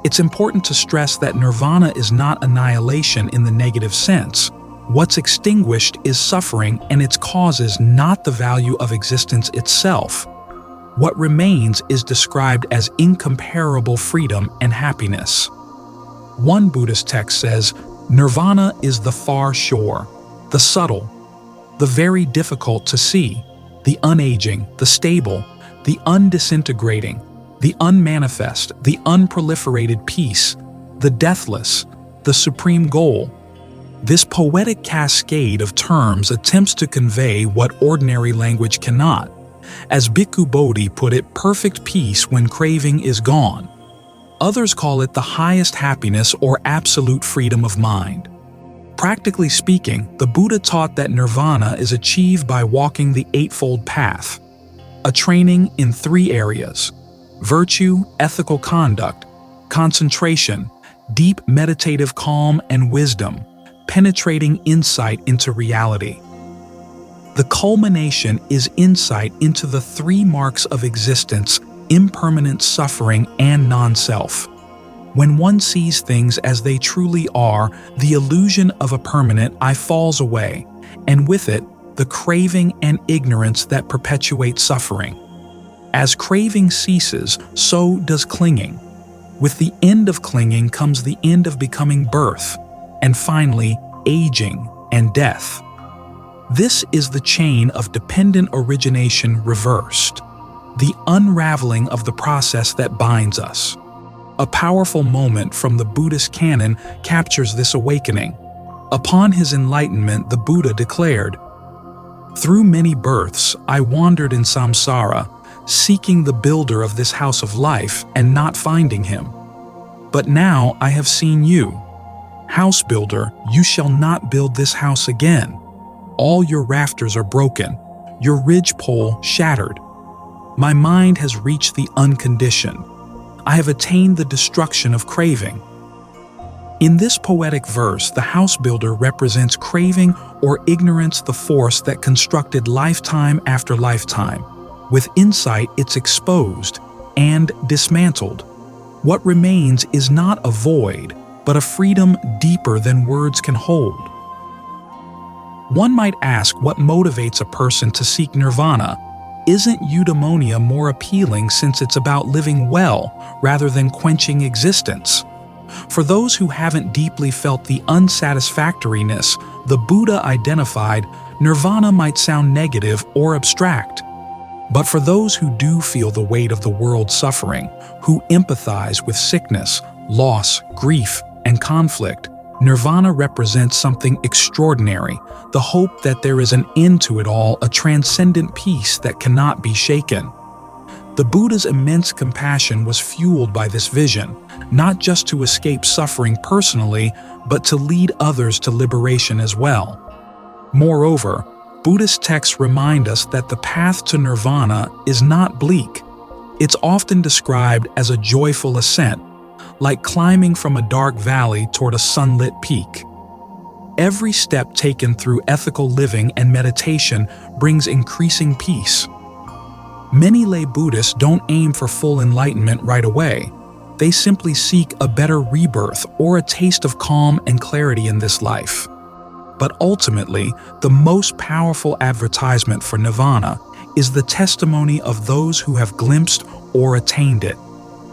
It's important to stress that nirvana is not annihilation in the negative sense. What's extinguished is suffering and its causes, not the value of existence itself. What remains is described as incomparable freedom and happiness. One Buddhist text says, "Nirvana is the far shore, the subtle, the very difficult to see, the unaging, the stable, the undisintegrating, the unmanifest, the unproliferated peace, the deathless, the supreme goal." This poetic cascade of terms attempts to convey what ordinary language cannot. As Bhikkhu Bodhi put it, perfect peace when craving is gone. Others call it the highest happiness or absolute freedom of mind. Practically speaking, the Buddha taught that nirvana is achieved by walking the Eightfold Path, a training in 3 areas: virtue, ethical conduct, concentration, deep meditative calm, and wisdom, penetrating insight into reality. The culmination is insight into the 3 marks of existence: impermanent suffering and non-self. When one sees things as they truly are, the illusion of a permanent I falls away, and with it, the craving and ignorance that perpetuate suffering. As craving ceases, so does clinging. With the end of clinging comes the end of becoming birth, and finally, aging and death. This is the chain of dependent origination reversed, the unraveling of the process that binds us. A powerful moment from the Buddhist canon captures this awakening. Upon his enlightenment, the Buddha declared, "Through many births, I wandered in samsara, seeking the builder of this house of life and not finding him. But now I have seen you. House builder, you shall not build this house again. All your rafters are broken, your ridgepole shattered. My mind has reached the unconditioned. I have attained the destruction of craving." In this poetic verse, the house builder represents craving or ignorance, the force that constructed lifetime after lifetime. With insight, it's exposed and dismantled. What remains is not a void, but a freedom deeper than words can hold. One might ask what motivates a person to seek nirvana. Isn't eudaimonia more appealing since it's about living well rather than quenching existence? For those who haven't deeply felt the unsatisfactoriness the Buddha identified, nirvana might sound negative or abstract. But for those who do feel the weight of the world's suffering, who empathize with sickness, loss, grief, and conflict, nirvana represents something extraordinary, the hope that there is an end to it all, a transcendent peace that cannot be shaken. The Buddha's immense compassion was fueled by this vision, not just to escape suffering personally, but to lead others to liberation as well. Moreover, Buddhist texts remind us that the path to nirvana is not bleak. It's often described as a joyful ascent, like climbing from a dark valley toward a sunlit peak. Every step taken through ethical living and meditation brings increasing peace. Many lay Buddhists don't aim for full enlightenment right away. They simply seek a better rebirth or a taste of calm and clarity in this life. But ultimately, the most powerful advertisement for Nirvana is the testimony of those who have glimpsed or attained it.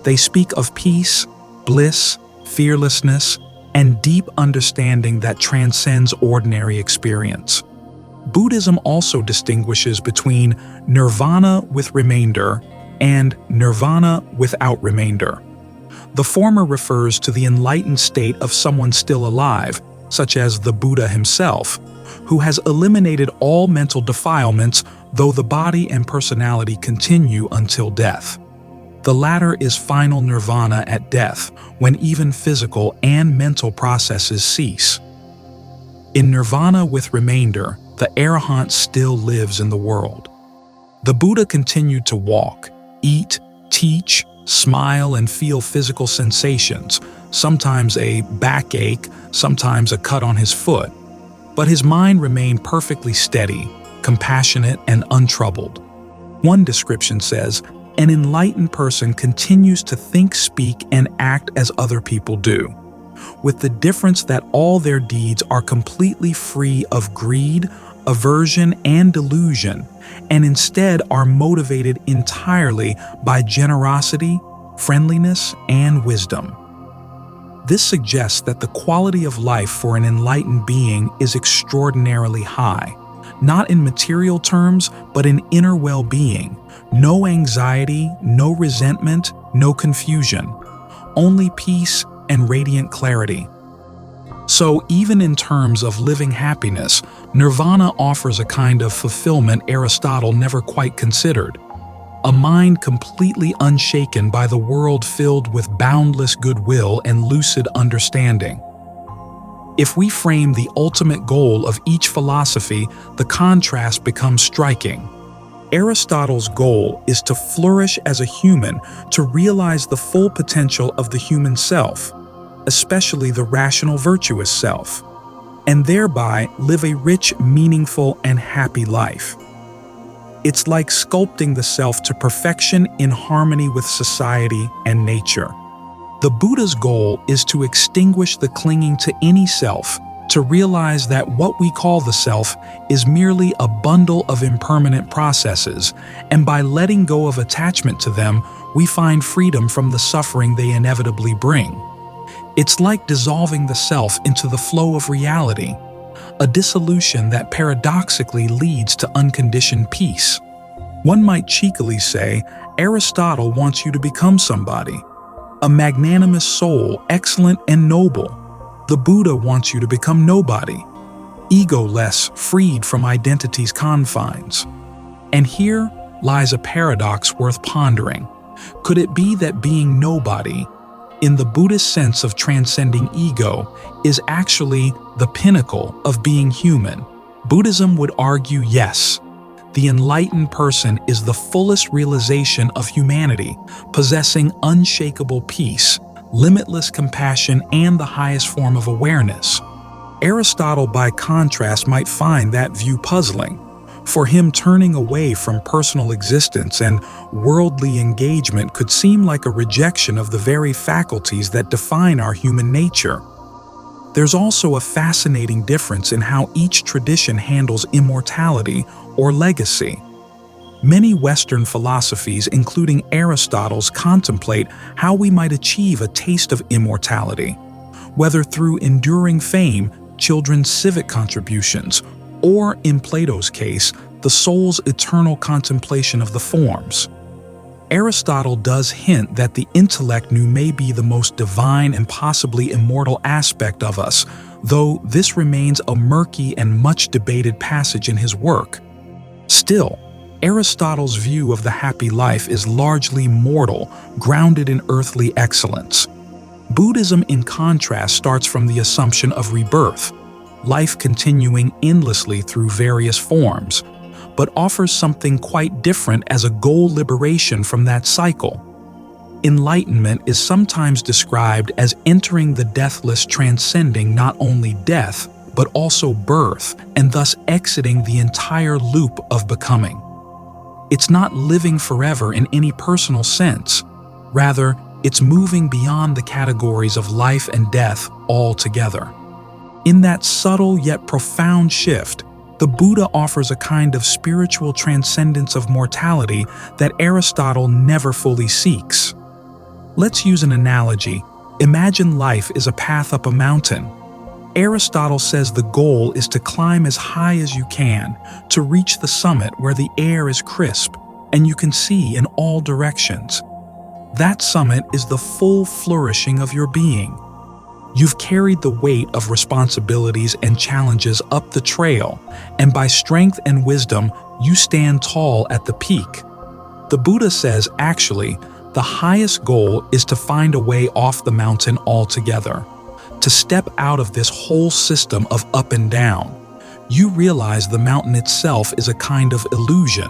They speak of peace, bliss, fearlessness, and deep understanding that transcends ordinary experience. Buddhism also distinguishes between nirvana with remainder and nirvana without remainder. The former refers to the enlightened state of someone still alive, such as the Buddha himself, who has eliminated all mental defilements, though the body and personality continue until death. The latter is final nirvana at death, when even physical and mental processes cease. In nirvana with remainder, the arahant still lives in the world. The Buddha continued to walk, eat, teach, smile, and feel physical sensations, sometimes a backache, sometimes a cut on his foot. But his mind remained perfectly steady, compassionate, and untroubled. One description says, "An enlightened person continues to think, speak, and act as other people do, with the difference that all their deeds are completely free of greed, aversion, and delusion, and instead are motivated entirely by generosity, friendliness, and wisdom." This suggests that the quality of life for an enlightened being is extraordinarily high, not in material terms, but in inner well-being. No anxiety, no resentment, no confusion, only peace and radiant clarity. So even in terms of living happiness, nirvana offers a kind of fulfillment Aristotle never quite considered. A mind completely unshaken by the world, filled with boundless goodwill and lucid understanding. If we frame the ultimate goal of each philosophy, the contrast becomes striking. Aristotle's goal is to flourish as a human, to realize the full potential of the human self, especially the rational virtuous self, and thereby live a rich, meaningful, and happy life. It's like sculpting the self to perfection in harmony with society and nature. The Buddha's goal is to extinguish the clinging to any self, to realize that what we call the self is merely a bundle of impermanent processes, and by letting go of attachment to them, we find freedom from the suffering they inevitably bring. It's like dissolving the self into the flow of reality, a dissolution that paradoxically leads to unconditioned peace. One might cheekily say, Aristotle wants you to become somebody, a magnanimous soul, excellent and noble. The Buddha wants you to become nobody, egoless, freed from identity's confines. And here lies a paradox worth pondering. Could it be that being nobody, in the Buddhist sense of transcending ego, is actually the pinnacle of being human? Buddhism would argue yes. The enlightened person is the fullest realization of humanity, possessing unshakable peace, limitless compassion, and the highest form of awareness. Aristotle, by contrast, might find that view puzzling. For him, turning away from personal existence and worldly engagement could seem like a rejection of the very faculties that define our human nature. There's also a fascinating difference in how each tradition handles immortality or legacy. Many Western philosophies, including Aristotle's, contemplate how we might achieve a taste of immortality, whether through enduring fame, children's civic contributions, or, in Plato's case, the soul's eternal contemplation of the forms. Aristotle does hint that the intellect may be the most divine and possibly immortal aspect of us, though this remains a murky and much debated passage in his work. Still, Aristotle's view of the happy life is largely mortal, grounded in earthly excellence. Buddhism, in contrast, starts from the assumption of rebirth, life continuing endlessly through various forms, but offers something quite different as a goal: liberation from that cycle. Enlightenment is sometimes described as entering the deathless, transcending not only death, but also birth, and thus exiting the entire loop of becoming. It's not living forever in any personal sense. Rather, it's moving beyond the categories of life and death altogether. In that subtle yet profound shift, the Buddha offers a kind of spiritual transcendence of mortality that Aristotle never fully seeks. Let's use an analogy. Imagine life is a path up a mountain. Aristotle says the goal is to climb as high as you can, to reach the summit where the air is crisp and you can see in all directions. That summit is the full flourishing of your being. You've carried the weight of responsibilities and challenges up the trail, and by strength and wisdom, you stand tall at the peak. The Buddha says, actually, the highest goal is to find a way off the mountain altogether, to step out of this whole system of up and down. You realize the mountain itself is a kind of illusion,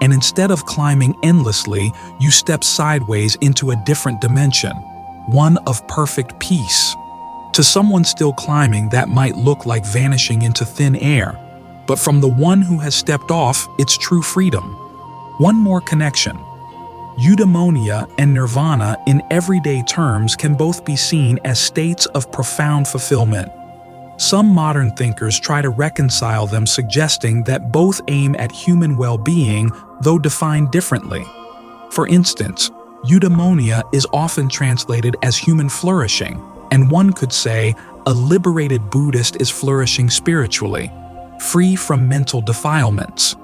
and instead of climbing endlessly, you step sideways into a different dimension, one of perfect peace. To someone still climbing, that might look like vanishing into thin air, but from the one who has stepped off, it's true freedom. One more connection. Eudaimonia and Nirvana in everyday terms can both be seen as states of profound fulfillment. Some modern thinkers try to reconcile them, suggesting that both aim at human well-being, though defined differently. For instance, Eudaimonia is often translated as human flourishing, and one could say a liberated Buddhist is flourishing spiritually, free from mental defilements.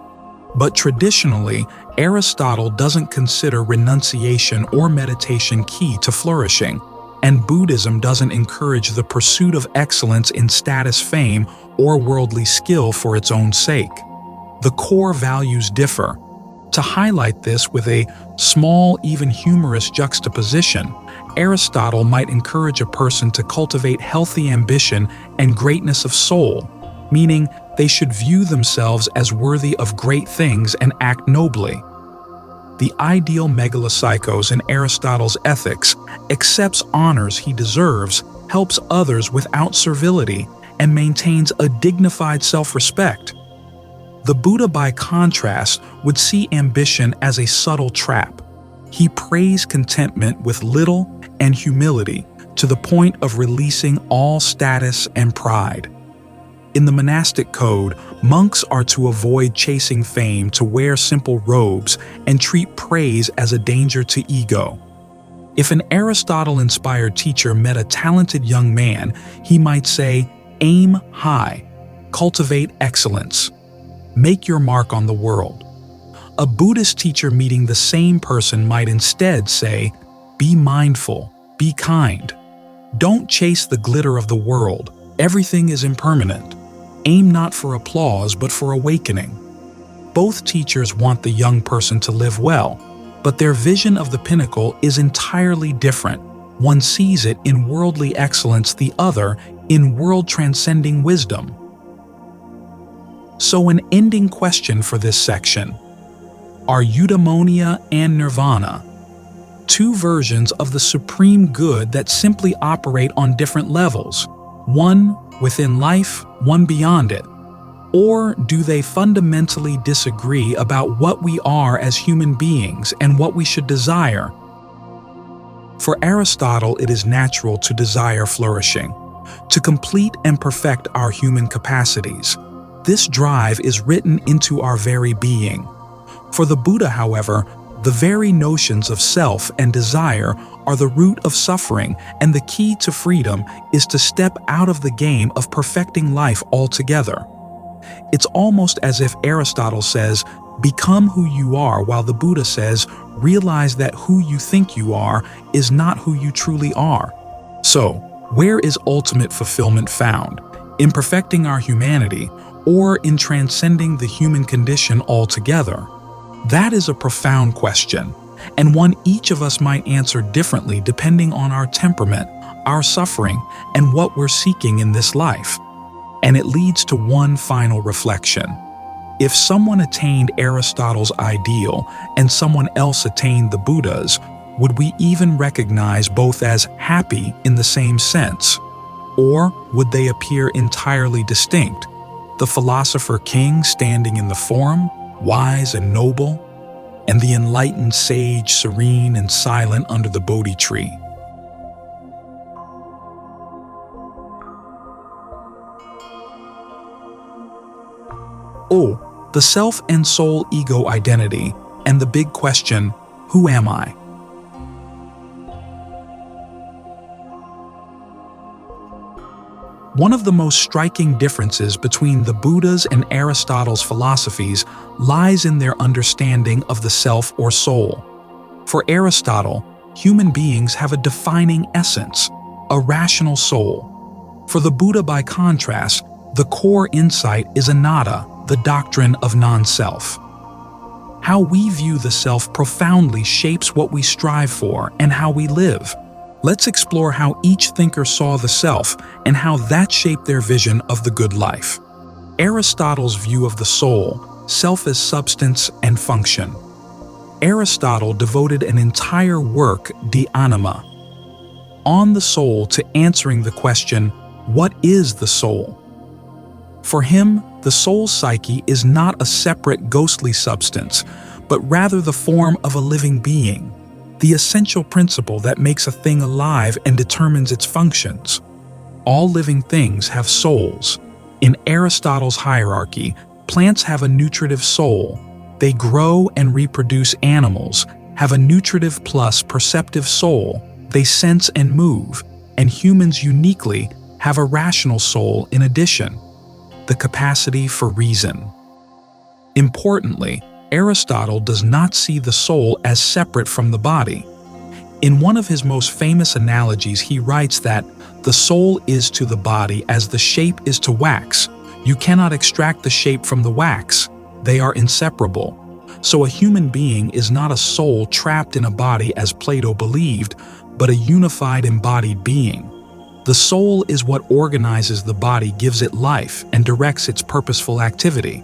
But traditionally, Aristotle doesn't consider renunciation or meditation key to flourishing, and Buddhism doesn't encourage the pursuit of excellence in status, fame, or worldly skill for its own sake. The core values differ. To highlight this with a small, even humorous juxtaposition, Aristotle might encourage a person to cultivate healthy ambition and greatness of soul, meaning they should view themselves as worthy of great things and act nobly. The ideal megalopsychos in Aristotle's Ethics accepts honors he deserves, helps others without servility, and maintains a dignified self-respect. The Buddha, by contrast, would see ambition as a subtle trap. He praised contentment with little and humility to the point of releasing all status and pride. In the monastic code, monks are to avoid chasing fame, to wear simple robes, and treat praise as a danger to ego. If an Aristotle-inspired teacher met a talented young man, he might say, "Aim high, cultivate excellence, make your mark on the world." A Buddhist teacher meeting the same person might instead say, "Be mindful, be kind. Don't chase the glitter of the world. Everything is impermanent. Aim not for applause, but for awakening." Both teachers want the young person to live well, but their vision of the pinnacle is entirely different. One sees it in worldly excellence, the other in world-transcending wisdom. So an ending question for this section. Are Eudaimonia and Nirvana two versions of the supreme good that simply operate on different levels? One within life, one beyond it? Or do they fundamentally disagree about what we are as human beings and what we should desire? For Aristotle, it is natural to desire flourishing, to complete and perfect our human capacities. This drive is written into our very being. For the Buddha, however, the very notions of self and desire are the root of suffering, and the key to freedom is to step out of the game of perfecting life altogether. It's almost as if Aristotle says, "Become who you are," while the Buddha says, "Realize that who you think you are is not who you truly are." So, where is ultimate fulfillment found? In perfecting our humanity, or in transcending the human condition altogether? That is a profound question, and one each of us might answer differently depending on our temperament, our suffering, and what we're seeking in this life. And it leads to one final reflection. If someone attained Aristotle's ideal and someone else attained the Buddha's, would we even recognize both as happy in the same sense? Or would they appear entirely distinct? The philosopher king standing in the forum, wise and noble, and the enlightened sage serene and silent under the Bodhi tree. the self and soul ego identity, and the big question, who am I? One of the most striking differences between the Buddha's and Aristotle's philosophies lies in their understanding of the self or soul. For Aristotle, human beings have a defining essence, a rational soul. For the Buddha, by contrast, the core insight is anatta, the doctrine of non-self. How we view the self profoundly shapes what we strive for and how we live. Let's explore how each thinker saw the self and how that shaped their vision of the good life. Aristotle's view of the soul, self as substance and function. Aristotle devoted an entire work, De Anima, on the soul, to answering the question, what is the soul? For him, the soul psyche is not a separate ghostly substance, but rather the form of a living being, the essential principle that makes a thing alive and determines its functions. All living things have souls. In Aristotle's hierarchy, plants have a nutritive soul. They grow and reproduce. Animals have a nutritive plus perceptive soul. They sense and move. And humans uniquely have a rational soul in addition, the capacity for reason. Importantly, Aristotle does not see the soul as separate from the body. In one of his most famous analogies, he writes that the soul is to the body as the shape is to wax. You cannot extract the shape from the wax. They are inseparable. So a human being is not a soul trapped in a body as Plato believed, but a unified embodied being. The soul is what organizes the body, gives it life, and directs its purposeful activity.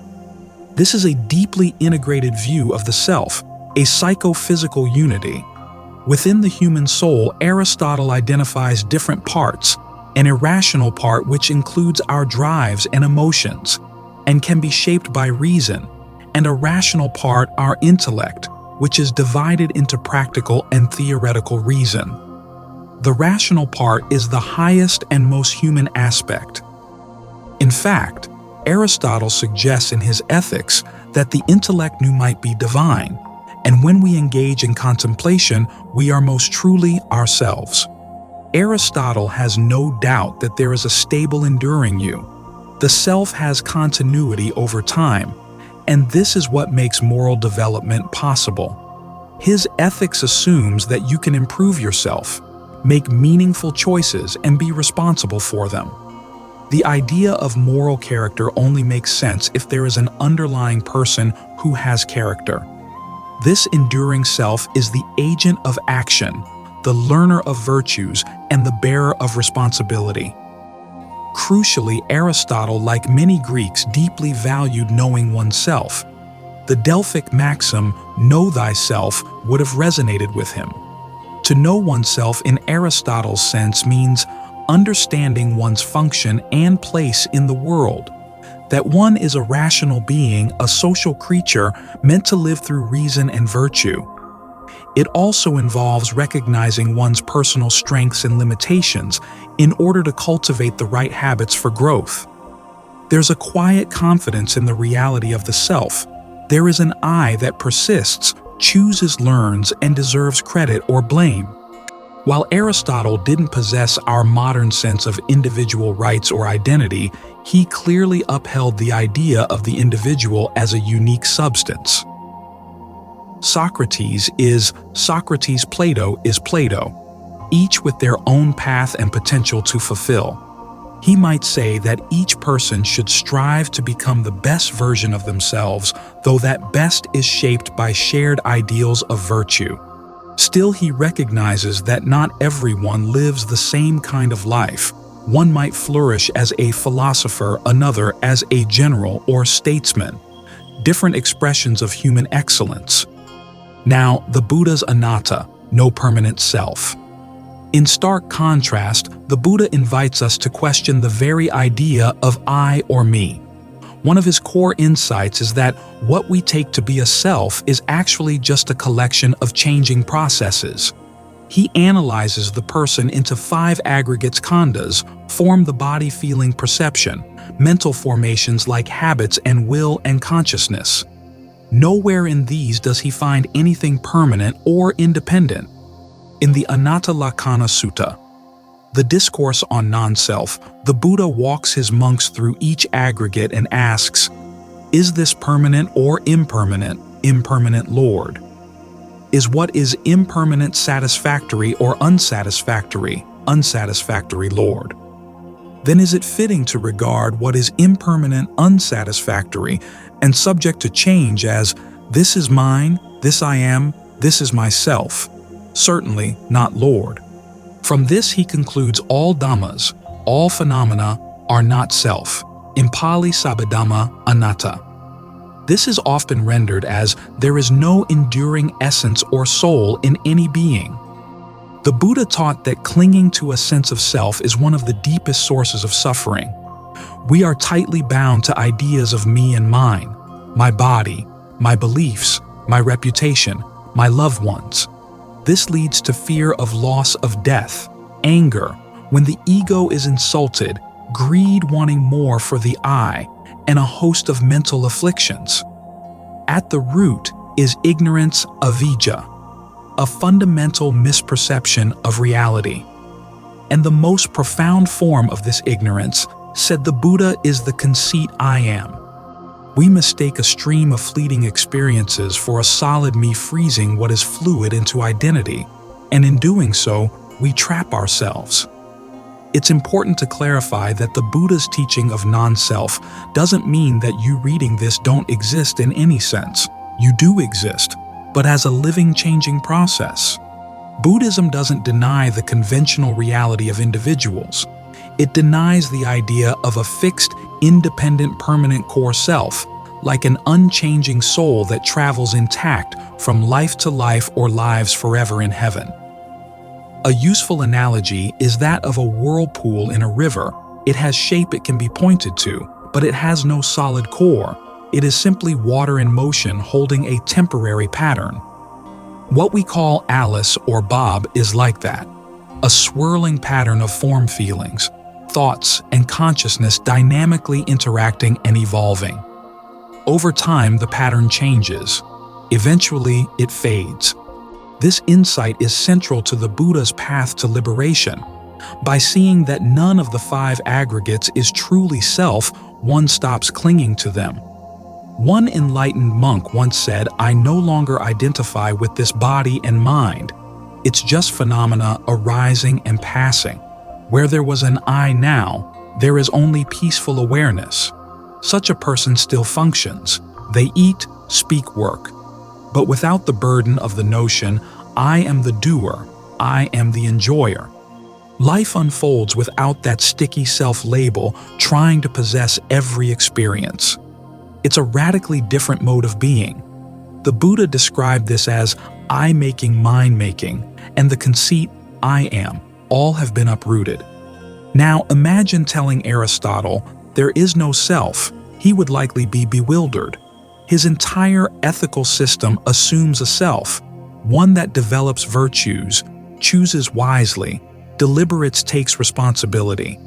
This is a deeply integrated view of the self, a psychophysical unity. Within the human soul, Aristotle identifies different parts, an irrational part which includes our drives and emotions, and can be shaped by reason, and a rational part, our intellect, which is divided into practical and theoretical reason. The rational part is the highest and most human aspect. In fact, Aristotle suggests in his Ethics that the intellect might be divine, and when we engage in contemplation, we are most truly ourselves. Aristotle has no doubt that there is a stable, enduring you. The self has continuity over time, and this is what makes moral development possible. His Ethics assumes that you can improve yourself, make meaningful choices, and be responsible for them. The idea of moral character only makes sense if there is an underlying person who has character. This enduring self is the agent of action, the learner of virtues, and the bearer of responsibility. Crucially, Aristotle, like many Greeks, deeply valued knowing oneself. The Delphic maxim, "Know thyself," would have resonated with him. To know oneself in Aristotle's sense means understanding one's function and place in the world, that one is a rational being, a social creature meant to live through reason and virtue. It also involves recognizing one's personal strengths and limitations in order to cultivate the right habits for growth. There's a quiet confidence in the reality of the self. There is an I that persists, chooses, learns, and deserves credit or blame. While Aristotle didn't possess our modern sense of individual rights or identity, he clearly upheld the idea of the individual as a unique substance. Socrates is Socrates, Plato is Plato, each with their own path and potential to fulfill. He might say that each person should strive to become the best version of themselves, though that best is shaped by shared ideals of virtue. Still, he recognizes that not everyone lives the same kind of life. One might flourish as a philosopher, another as a general or statesman, different expressions of human excellence. Now, the Buddha's anatta, no permanent self. In stark contrast, the Buddha invites us to question the very idea of I or me. One of his core insights is that what we take to be a self is actually just a collection of changing processes. He analyzes the person into 5 aggregates: khandhas, form the body, feeling, perception, mental formations like habits and will and consciousness. Nowhere in these does he find anything permanent or independent. In the Anatta Lakkhana Sutta, the discourse on non-self, the Buddha walks his monks through each aggregate and asks, "Is this permanent or impermanent, impermanent Lord? Is what is impermanent satisfactory or unsatisfactory, unsatisfactory Lord? Then is it fitting to regard what is impermanent, unsatisfactory, and subject to change as, this is mine, this I am, this is myself, certainly not Lord?" From this he concludes all dhammas, all phenomena, are not self. In Pali Sabadhamma anatta. This is often rendered as, there is no enduring essence or soul in any being. The Buddha taught that clinging to a sense of self is one of the deepest sources of suffering. We are tightly bound to ideas of me and mine, my body, my beliefs, my reputation, my loved ones. This leads to fear of loss of death, anger, when the ego is insulted, greed wanting more for the I, and a host of mental afflictions. At the root is ignorance avijja, a fundamental misperception of reality. And the most profound form of this ignorance, said the Buddha, is the conceit I am. We mistake a stream of fleeting experiences for a solid me, freezing what is fluid into identity, and in doing so, we trap ourselves. It's important to clarify that the Buddha's teaching of non-self doesn't mean that you reading this don't exist in any sense. You do exist, but as a living, changing process. Buddhism doesn't deny the conventional reality of individuals. It denies the idea of a fixed, independent, permanent core self, like an unchanging soul that travels intact from life to life or lives forever in heaven. A useful analogy is that of a whirlpool in a river. It has shape it can be pointed to, but it has no solid core. It is simply water in motion holding a temporary pattern. What we call Alice or Bob is like that, a swirling pattern of form feelings, thoughts, and consciousness dynamically interacting and evolving. Over time, the pattern changes. Eventually, it fades. This insight is central to the Buddha's path to liberation. By seeing that none of the five aggregates is truly self, one stops clinging to them. One enlightened monk once said, "I no longer identify with this body and mind. It's just phenomena arising and passing. Where there was an I now, there is only peaceful awareness." Such a person still functions. They eat, speak, work, but without the burden of the notion, I am the doer, I am the enjoyer. Life unfolds without that sticky self-label trying to possess every experience. It's a radically different mode of being. The Buddha described this as I-making, mind-making, and the conceit I am, all have been uprooted. Now imagine telling Aristotle there is no self. He would likely be bewildered. His entire ethical system assumes a self, one that develops virtues, chooses wisely, deliberates, takes responsibility.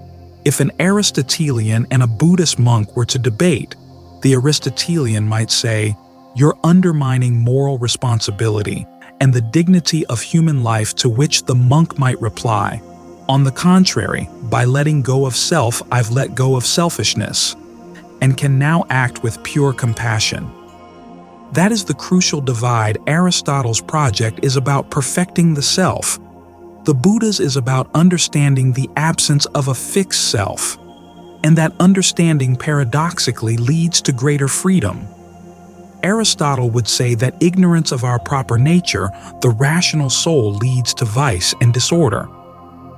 If an Aristotelian and a Buddhist monk were to debate, the Aristotelian might say, "You're undermining moral responsibility and the dignity of human life," to which the monk might reply, "On the contrary, by letting go of self, I've let go of selfishness, and can now act with pure compassion." That is the crucial divide. Aristotle's project is about perfecting the self. The Buddha's is about understanding the absence of a fixed self, and that understanding paradoxically leads to greater freedom. Aristotle would say that ignorance of our proper nature, the rational soul, leads to vice and disorder.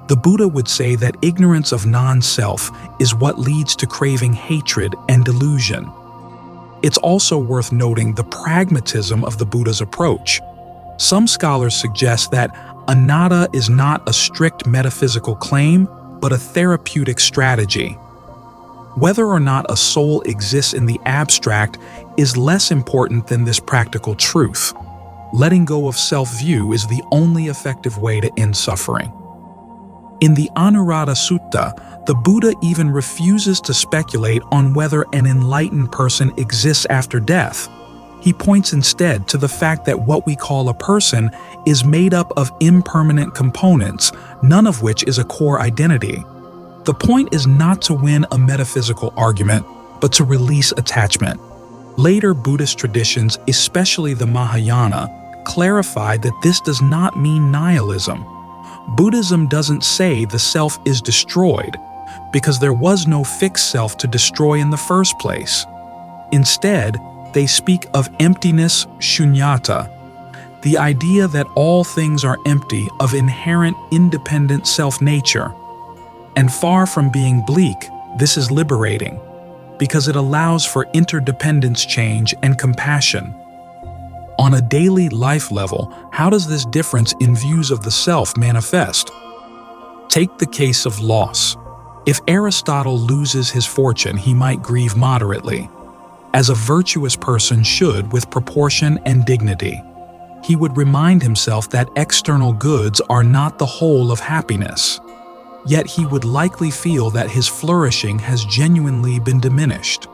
The Buddha would say that ignorance of non-self is what leads to craving, hatred, and delusion. It's also worth noting the pragmatism of the Buddha's approach. Some scholars suggest that anatta is not a strict metaphysical claim, but a therapeutic strategy. Whether or not a soul exists in the abstract is less important than this practical truth. Letting go of self-view is the only effective way to end suffering. In the Anuradha Sutta, The Buddha even refuses to speculate on whether an enlightened person exists after death. He points instead to the fact that what we call a person is made up of impermanent components, none of which is a core identity. The point is not to win a metaphysical argument, but to release attachment. Later Buddhist traditions, especially the Mahayana, clarified that this does not mean nihilism. Buddhism doesn't say the self is destroyed, because there was no fixed self to destroy in the first place. Instead, they speak of emptiness, shunyata, the idea that all things are empty of inherent independent self-nature. And far from being bleak, this is liberating, because it allows for interdependence change and compassion. On a daily life level, how does this difference in views of the self manifest? Take the case of loss. If Aristotle loses his fortune, he might grieve moderately, as a virtuous person should with proportion and dignity. He would remind himself that external goods are not the whole of happiness. Yet he would likely feel that his flourishing has genuinely been diminished.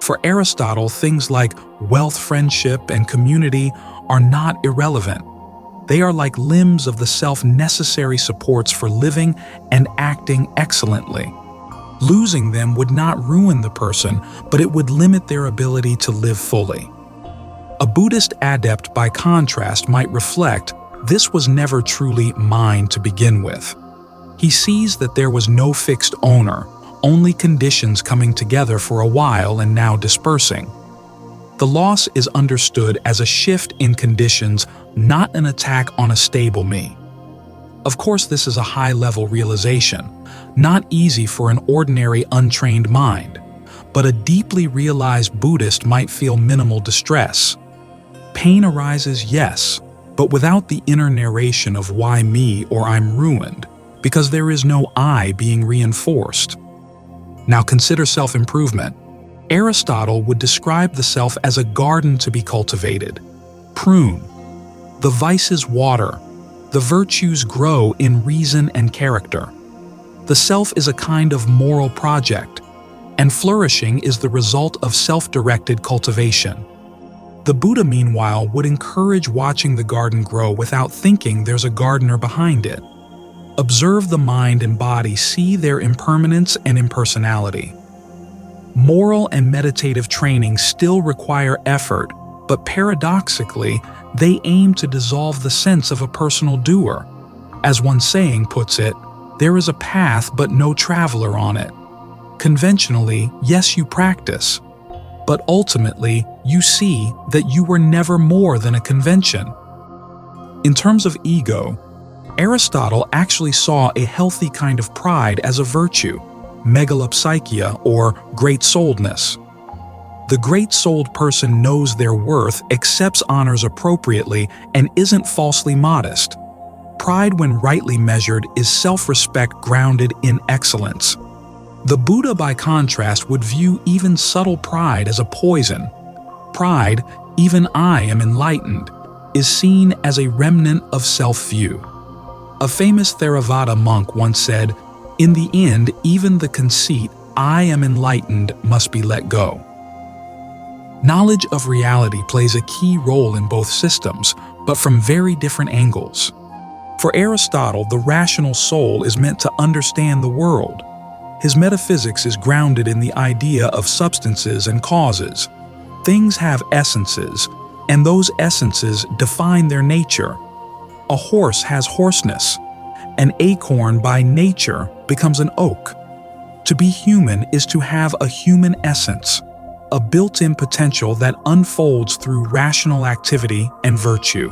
For Aristotle, things like wealth, friendship, and community are not irrelevant. They are like limbs of the self, necessary supports for living and acting excellently. Losing them would not ruin the person, but it would limit their ability to live fully. A Buddhist adept, by contrast, might reflect, this was never truly mine to begin with. He sees that there was no fixed owner, only conditions coming together for a while and now dispersing. The loss is understood as a shift in conditions, not an attack on a stable me. Of course, this is a high-level realization, not easy for an ordinary untrained mind, but a deeply realized Buddhist might feel minimal distress. Pain arises, yes, but without the inner narration of why me or I'm ruined, because there is no I being reinforced. Now consider self-improvement. Aristotle would describe the self as a garden to be cultivated. Prune. The vices water. The virtues grow in reason and character. The self is a kind of moral project, and flourishing is the result of self-directed cultivation. The Buddha, meanwhile, would encourage watching the garden grow without thinking there's a gardener behind it. Observe the mind and body, see their impermanence and impersonality. Moral and meditative training still require effort, but paradoxically, they aim to dissolve the sense of a personal doer. As one saying puts it, there is a path but no traveler on it. Conventionally, yes, you practice, but ultimately, you see that you were never more than a convention. In terms of ego, Aristotle actually saw a healthy kind of pride as a virtue, megalopsychia or great-souledness. The great-souled person knows their worth, accepts honors appropriately, and isn't falsely modest. Pride, when rightly measured, is self-respect grounded in excellence. The Buddha, by contrast, would view even subtle pride as a poison. Pride, even I am enlightened, is seen as a remnant of self-view. A famous Theravada monk once said, "In the end, even the conceit, I am enlightened, must be let go." Knowledge of reality plays a key role in both systems, but from very different angles. For Aristotle, the rational soul is meant to understand the world. His metaphysics is grounded in the idea of substances and causes. Things have essences, and those essences define their nature. A horse has hoarseness. An acorn by nature becomes an oak. To be human is to have a human essence, a built-in potential that unfolds through rational activity and virtue.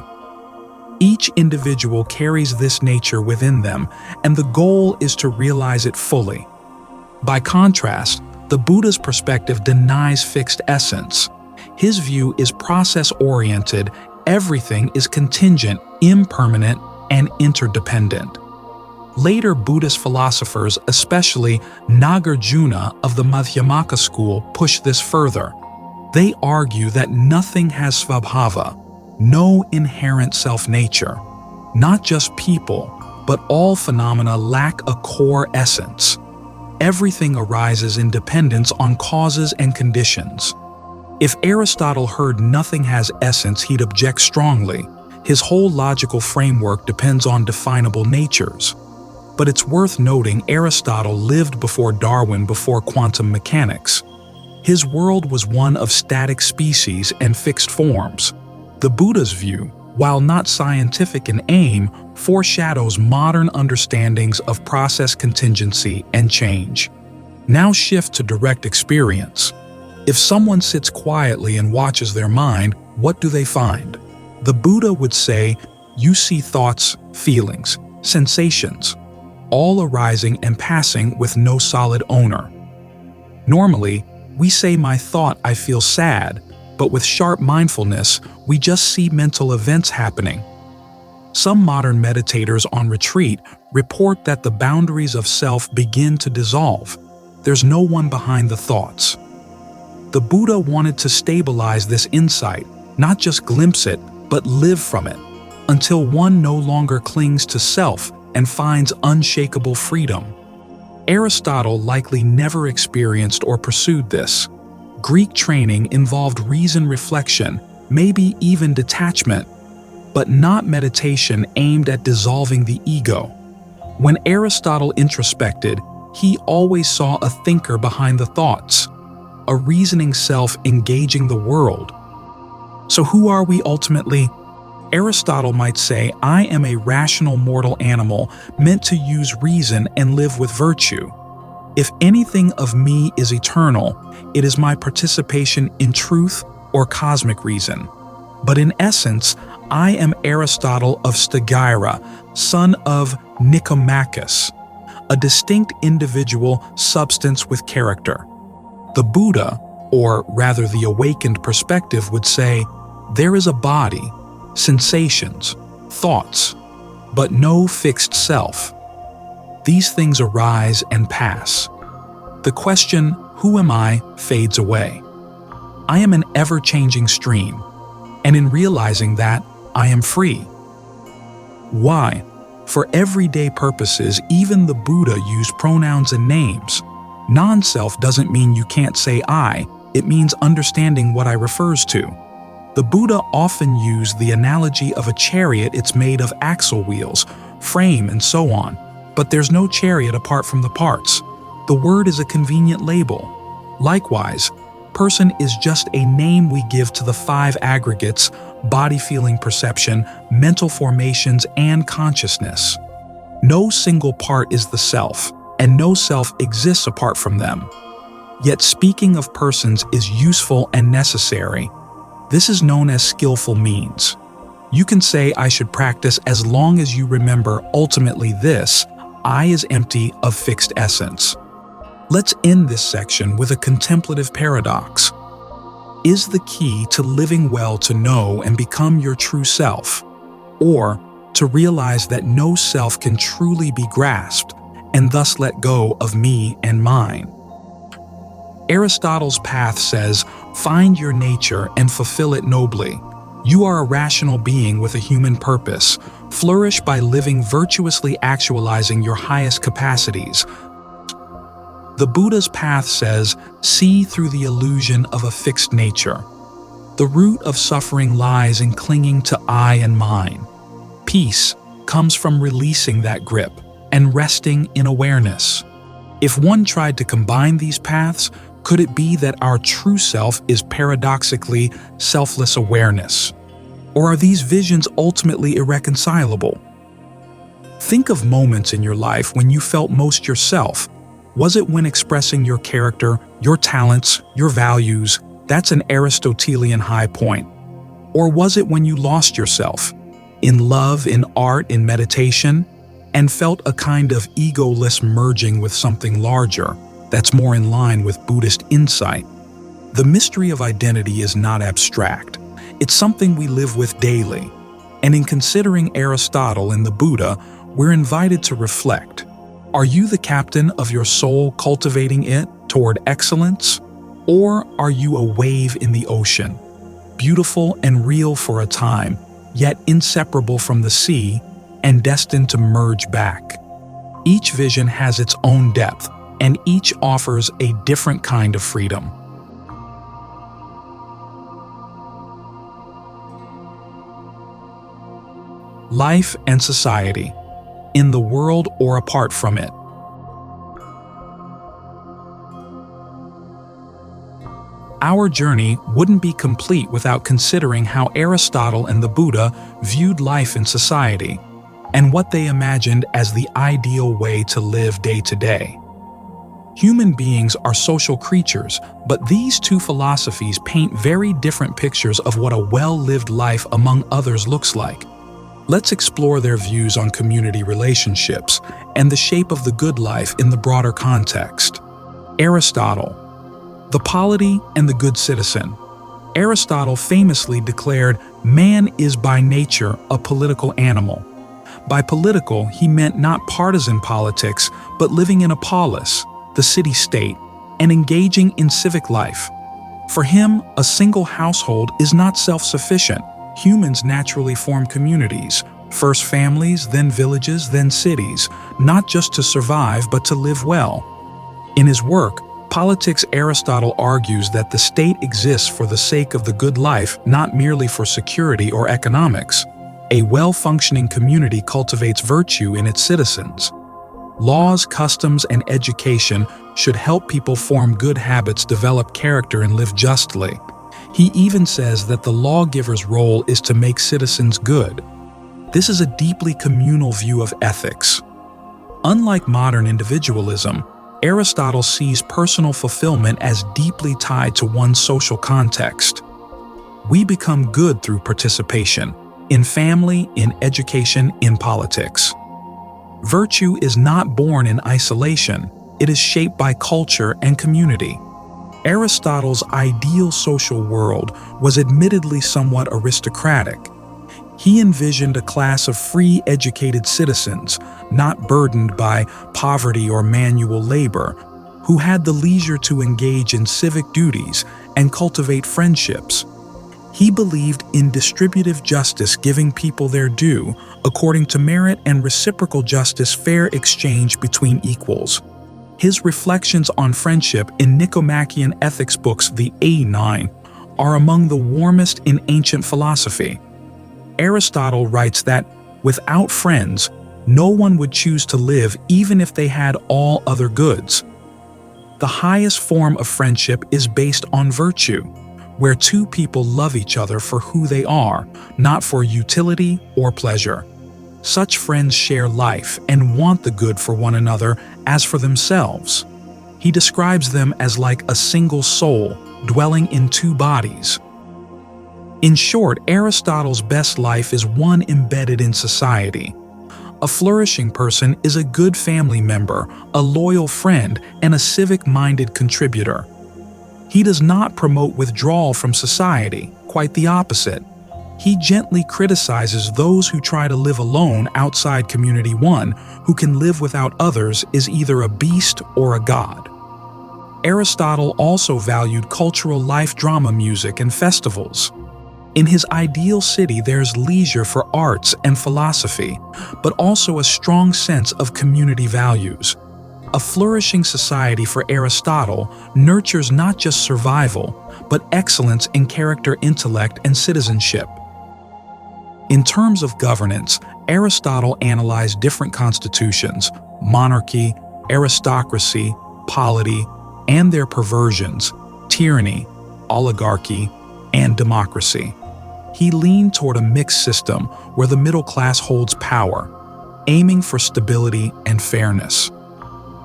Each individual carries this nature within them, and the goal is to realize it fully. By contrast, the Buddha's perspective denies fixed essence. His view is process-oriented, everything is contingent, impermanent, and interdependent. Later Buddhist philosophers, especially Nagarjuna of the Madhyamaka school, push this further. They argue that nothing has svabhava, no inherent self-nature. Not just people, but all phenomena lack a core essence. everything arises in dependence on causes and conditions. If Aristotle heard nothing has essence, he'd object strongly. His whole logical framework depends on definable natures. But it's worth noting Aristotle lived before Darwin, before quantum mechanics. His world was one of static species and fixed forms. The Buddha's view, while not scientific in aim, foreshadows modern understandings of process contingency and change. Now shift to direct experience. If someone sits quietly and watches their mind, what do they find? The Buddha would say, you see thoughts, feelings, sensations, all arising and passing with no solid owner. Normally, we say my thought, I feel sad, but with sharp mindfulness, we just see mental events happening. Some modern meditators on retreat report that the boundaries of self begin to dissolve. There's no one behind the thoughts. The Buddha wanted to stabilize this insight, not just glimpse it, but live from it, until one no longer clings to self and finds unshakable freedom. Aristotle likely never experienced or pursued this. Greek training involved reason, reflection, maybe even detachment, but not meditation aimed at dissolving the ego. When Aristotle introspected, he always saw a thinker behind the thoughts, a reasoning self engaging the world. So who are we ultimately? Aristotle might say, I am a rational mortal animal meant to use reason and live with virtue. If anything of me is eternal, it is my participation in truth or cosmic reason. But in essence, I am Aristotle of Stagira, son of Nicomachus, a distinct individual substance with character. The Buddha, or rather the awakened perspective, would say, there is a body, sensations, thoughts, but no fixed self. These things arise and pass. The question, who am I, fades away. I am an ever-changing stream, and in realizing that, I am free. Why? For everyday purposes, even the Buddha used pronouns and names. Non-self doesn't mean you can't say I, it means understanding what I refers to. The Buddha often used the analogy of a chariot. It's made of axle wheels, frame, and so on. But there's no chariot apart from the parts. The word is a convenient label. Likewise, person is just a name we give to the 5 aggregates: body, feeling, perception, mental formations, and consciousness. No single part is the self, and no self exists apart from them. Yet speaking of persons is useful and necessary. This is known as skillful means. You can say I should practice as long as you remember ultimately this, I is empty of fixed essence. Let's end this section with a contemplative paradox. Is the key to living well to know and become your true self, or to realize that no self can truly be grasped and thus let go of me and mine? Aristotle's path says, find your nature and fulfill it nobly. You are a rational being with a human purpose. Flourish by living virtuously, actualizing your highest capacities. The Buddha's path says, see through the illusion of a fixed nature. The root of suffering lies in clinging to I and mine. Peace comes from releasing that grip and resting in awareness. If one tried to combine these paths, could it be that our true self is paradoxically selfless awareness? Or are these visions ultimately irreconcilable? Think of moments in your life when you felt most yourself. Was it when expressing your character, your talents, your values? That's an Aristotelian high point. Or was it when you lost yourself? In love, in art, in meditation? And felt a kind of egoless merging with something larger that's more in line with Buddhist insight? The mystery of identity is not abstract. It's something we live with daily. And in considering Aristotle and the Buddha, we're invited to reflect. Are you the captain of your soul, cultivating it toward excellence? Or are you a wave in the ocean, beautiful and real for a time, yet inseparable from the sea and destined to merge back? Each vision has its own depth, and each offers a different kind of freedom. Life and society, in the world or apart from it. Our journey wouldn't be complete without considering how Aristotle and the Buddha viewed life in society, and what they imagined as the ideal way to live day to day. Human beings are social creatures, but these two philosophies paint very different pictures of what a well-lived life among others looks like. Let's explore their views on community relationships and the shape of the good life in the broader context. Aristotle, the polity and the good citizen. Aristotle famously declared, "Man is by nature a political animal." By political, he meant not partisan politics, but living in a polis, the city-state, and engaging in civic life. For him, a single household is not self-sufficient. Humans naturally form communities, first families, then villages, then cities, not just to survive, but to live well. In his work, Politics, Aristotle argues that the state exists for the sake of the good life, not merely for security or economics. A well-functioning community cultivates virtue in its citizens. Laws, customs, and education should help people form good habits, develop character, and live justly. He even says that the lawgiver's role is to make citizens good. This is a deeply communal view of ethics. Unlike modern individualism, Aristotle sees personal fulfillment as deeply tied to one's social context. We become good through participation, in family, in education, in politics. Virtue is not born in isolation, it is shaped by culture and community. Aristotle's ideal social world was admittedly somewhat aristocratic. He envisioned a class of free, educated citizens, not burdened by poverty or manual labor, who had the leisure to engage in civic duties and cultivate friendships. He believed in distributive justice, giving people their due, according to merit, and reciprocal justice, fair exchange between equals. His reflections on friendship in Nicomachean ethics books, the A9, are among the warmest in ancient philosophy. Aristotle writes that, without friends, no one would choose to live even if they had all other goods. The highest form of friendship is based on virtue, where two people love each other for who they are, not for utility or pleasure. Such friends share life and want the good for one another as for themselves. He describes them as like a single soul dwelling in two bodies. In short, Aristotle's best life is one embedded in society. A flourishing person is a good family member, a loyal friend, and a civic-minded contributor. He does not promote withdrawal from society, quite the opposite. He gently criticizes those who try to live alone outside community. One who can live without others is either a beast or a god. Aristotle also valued cultural life, drama, music, and festivals. In his ideal city, there's leisure for arts and philosophy, but also a strong sense of community values. A flourishing society for Aristotle nurtures not just survival, but excellence in character, intellect, and citizenship. In terms of governance, Aristotle analyzed different constitutions, monarchy, aristocracy, polity, and their perversions, tyranny, oligarchy, and democracy. He leaned toward a mixed system where the middle class holds power, aiming for stability and fairness.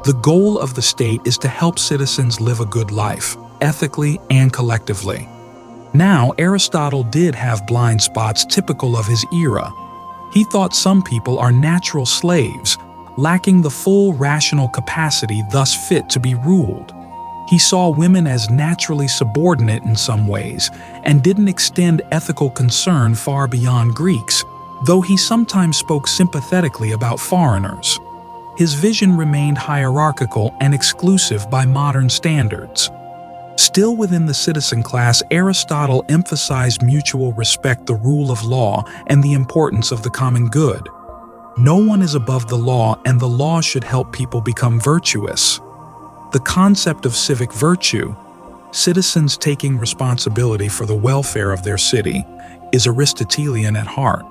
The goal of the state is to help citizens live a good life, ethically and collectively. Now, Aristotle did have blind spots typical of his era. He thought some people are natural slaves, lacking the full rational capacity, thus fit to be ruled. He saw women as naturally subordinate in some ways, and didn't extend ethical concern far beyond Greeks, though he sometimes spoke sympathetically about foreigners. His vision remained hierarchical and exclusive by modern standards. Still within the citizen class, Aristotle emphasized mutual respect, the rule of law, and the importance of the common good. No one is above the law, and the law should help people become virtuous. The concept of civic virtue, citizens taking responsibility for the welfare of their city, is Aristotelian at heart.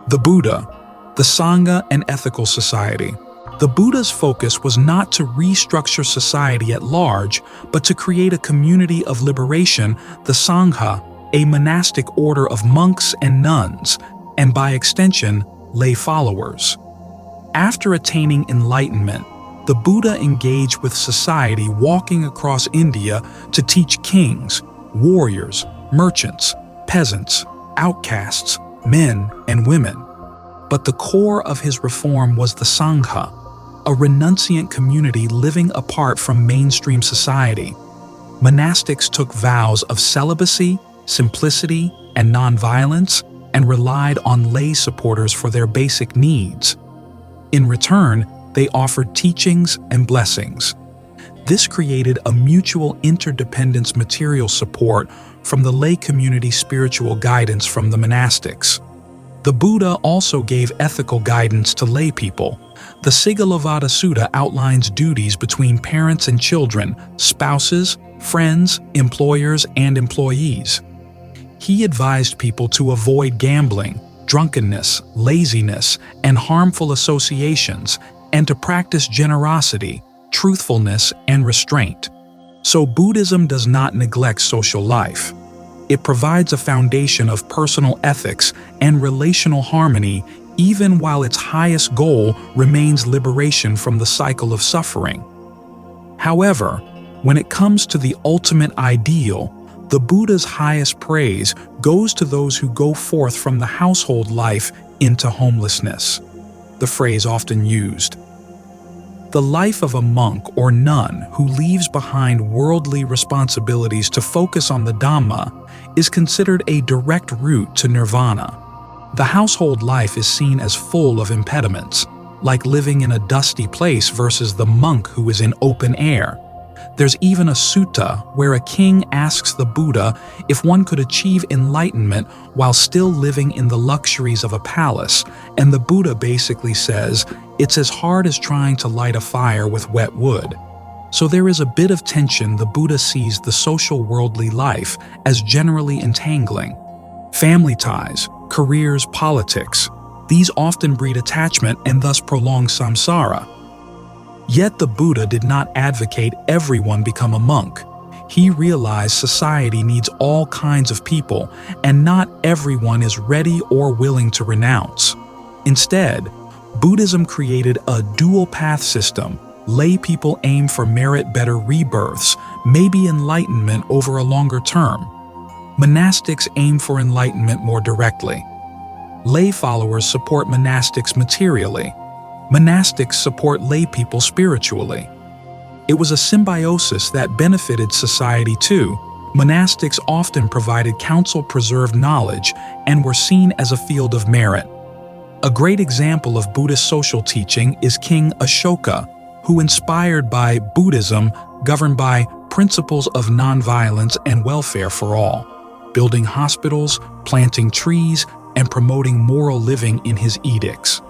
The Buddha, the Sangha and ethical society. The Buddha's focus was not to restructure society at large, but to create a community of liberation, the Sangha, a monastic order of monks and nuns, and by extension, lay followers. After attaining enlightenment, the Buddha engaged with society, walking across India to teach kings, warriors, merchants, peasants, outcasts, men and women. But the core of his reform was the Sangha, a renunciant community living apart from mainstream society. Monastics took vows of celibacy, simplicity, and nonviolence, and relied on lay supporters for their basic needs. In return, they offered teachings and blessings. This created a mutual interdependence, material support from the lay community, spiritual guidance from the monastics. The Buddha also gave ethical guidance to lay people. The Sigalovada Sutta outlines duties between parents and children, spouses, friends, employers, and employees. He advised people to avoid gambling, drunkenness, laziness, and harmful associations, and to practice generosity, truthfulness, and restraint. So Buddhism does not neglect social life. It provides a foundation of personal ethics and relational harmony, even while its highest goal remains liberation from the cycle of suffering. However, when it comes to the ultimate ideal, the Buddha's highest praise goes to those who go forth from the household life into homelessness. The phrase often used. The life of a monk or nun who leaves behind worldly responsibilities to focus on the Dhamma is considered a direct route to Nirvana. The household life is seen as full of impediments, like living in a dusty place versus the monk who is in open air. There's even a sutta where a king asks the Buddha if one could achieve enlightenment while still living in the luxuries of a palace, and the Buddha basically says, it's as hard as trying to light a fire with wet wood. So there is a bit of tension. The Buddha sees the social worldly life as generally entangling. Family ties, careers, politics, these often breed attachment and thus prolong samsara. Yet the Buddha did not advocate everyone become a monk. He realized society needs all kinds of people, and not everyone is ready or willing to renounce. Instead, Buddhism created a dual-path system. Lay people aim for merit, better rebirths, maybe enlightenment over a longer term. Monastics aim for enlightenment more directly. Lay followers support monastics materially. Monastics support lay people spiritually. It was a symbiosis that benefited society too. Monastics often provided counsel-preserved knowledge and were seen as a field of merit. A great example of Buddhist social teaching is King Ashoka, who, inspired by Buddhism, governed by principles of nonviolence and welfare for all, building hospitals, planting trees, and promoting moral living in his edicts.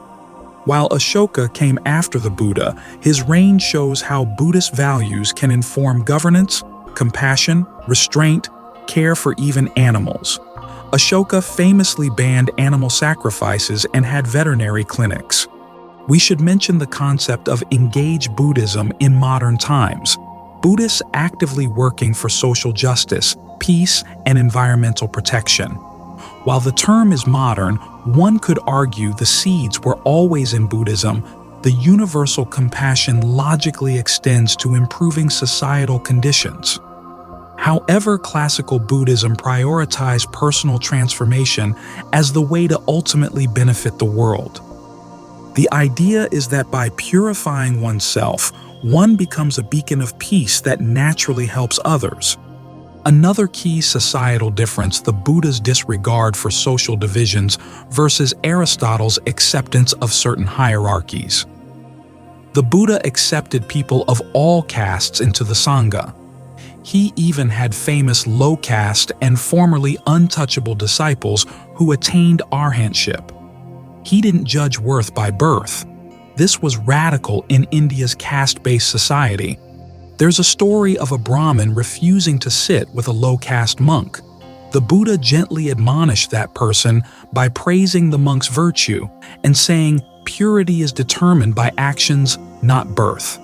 While Ashoka came after the Buddha, his reign shows how Buddhist values can inform governance, compassion, restraint, care for even animals. Ashoka famously banned animal sacrifices and had veterinary clinics. We should mention the concept of engaged Buddhism in modern times. Buddhists actively working for social justice, peace, and environmental protection. While the term is modern, one could argue the seeds were always in Buddhism. The universal compassion logically extends to improving societal conditions. However, classical Buddhism prioritized personal transformation as the way to ultimately benefit the world. The idea is that by purifying oneself, one becomes a beacon of peace that naturally helps others. Another key societal difference, the Buddha's disregard for social divisions versus Aristotle's acceptance of certain hierarchies. The Buddha accepted people of all castes into the Sangha. He even had famous low caste and formerly untouchable disciples who attained arhantship. He didn't judge worth by birth. This was radical in India's caste-based society. There's a story of a Brahmin refusing to sit with a low-caste monk. The Buddha gently admonished that person by praising the monk's virtue and saying purity is determined by actions, not birth.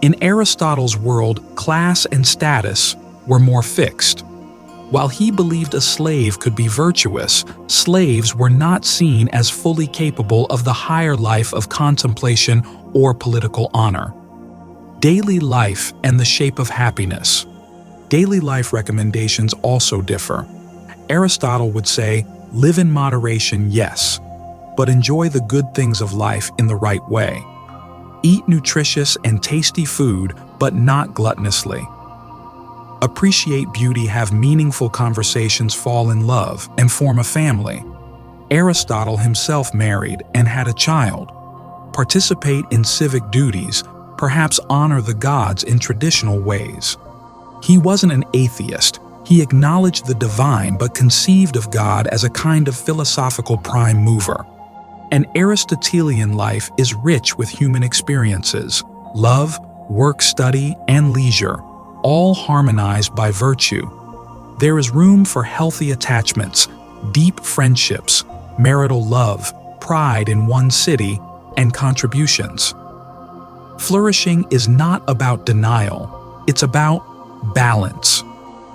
In Aristotle's world, class and status were more fixed. While he believed a slave could be virtuous, slaves were not seen as fully capable of the higher life of contemplation or political honor. Daily life and the shape of happiness. Daily life recommendations also differ. Aristotle would say, live in moderation, yes, but enjoy the good things of life in the right way. Eat nutritious and tasty food, but not gluttonously. Appreciate beauty, have meaningful conversations, fall in love, and form a family. Aristotle himself married and had a child. Participate in civic duties, perhaps honor the gods in traditional ways. He wasn't an atheist. He acknowledged the divine but conceived of God as a kind of philosophical prime mover. An Aristotelian life is rich with human experiences, love, work, study, and leisure, all harmonized by virtue. There is room for healthy attachments, deep friendships, marital love, pride in one's city, and contributions. Flourishing is not about denial, it's about balance.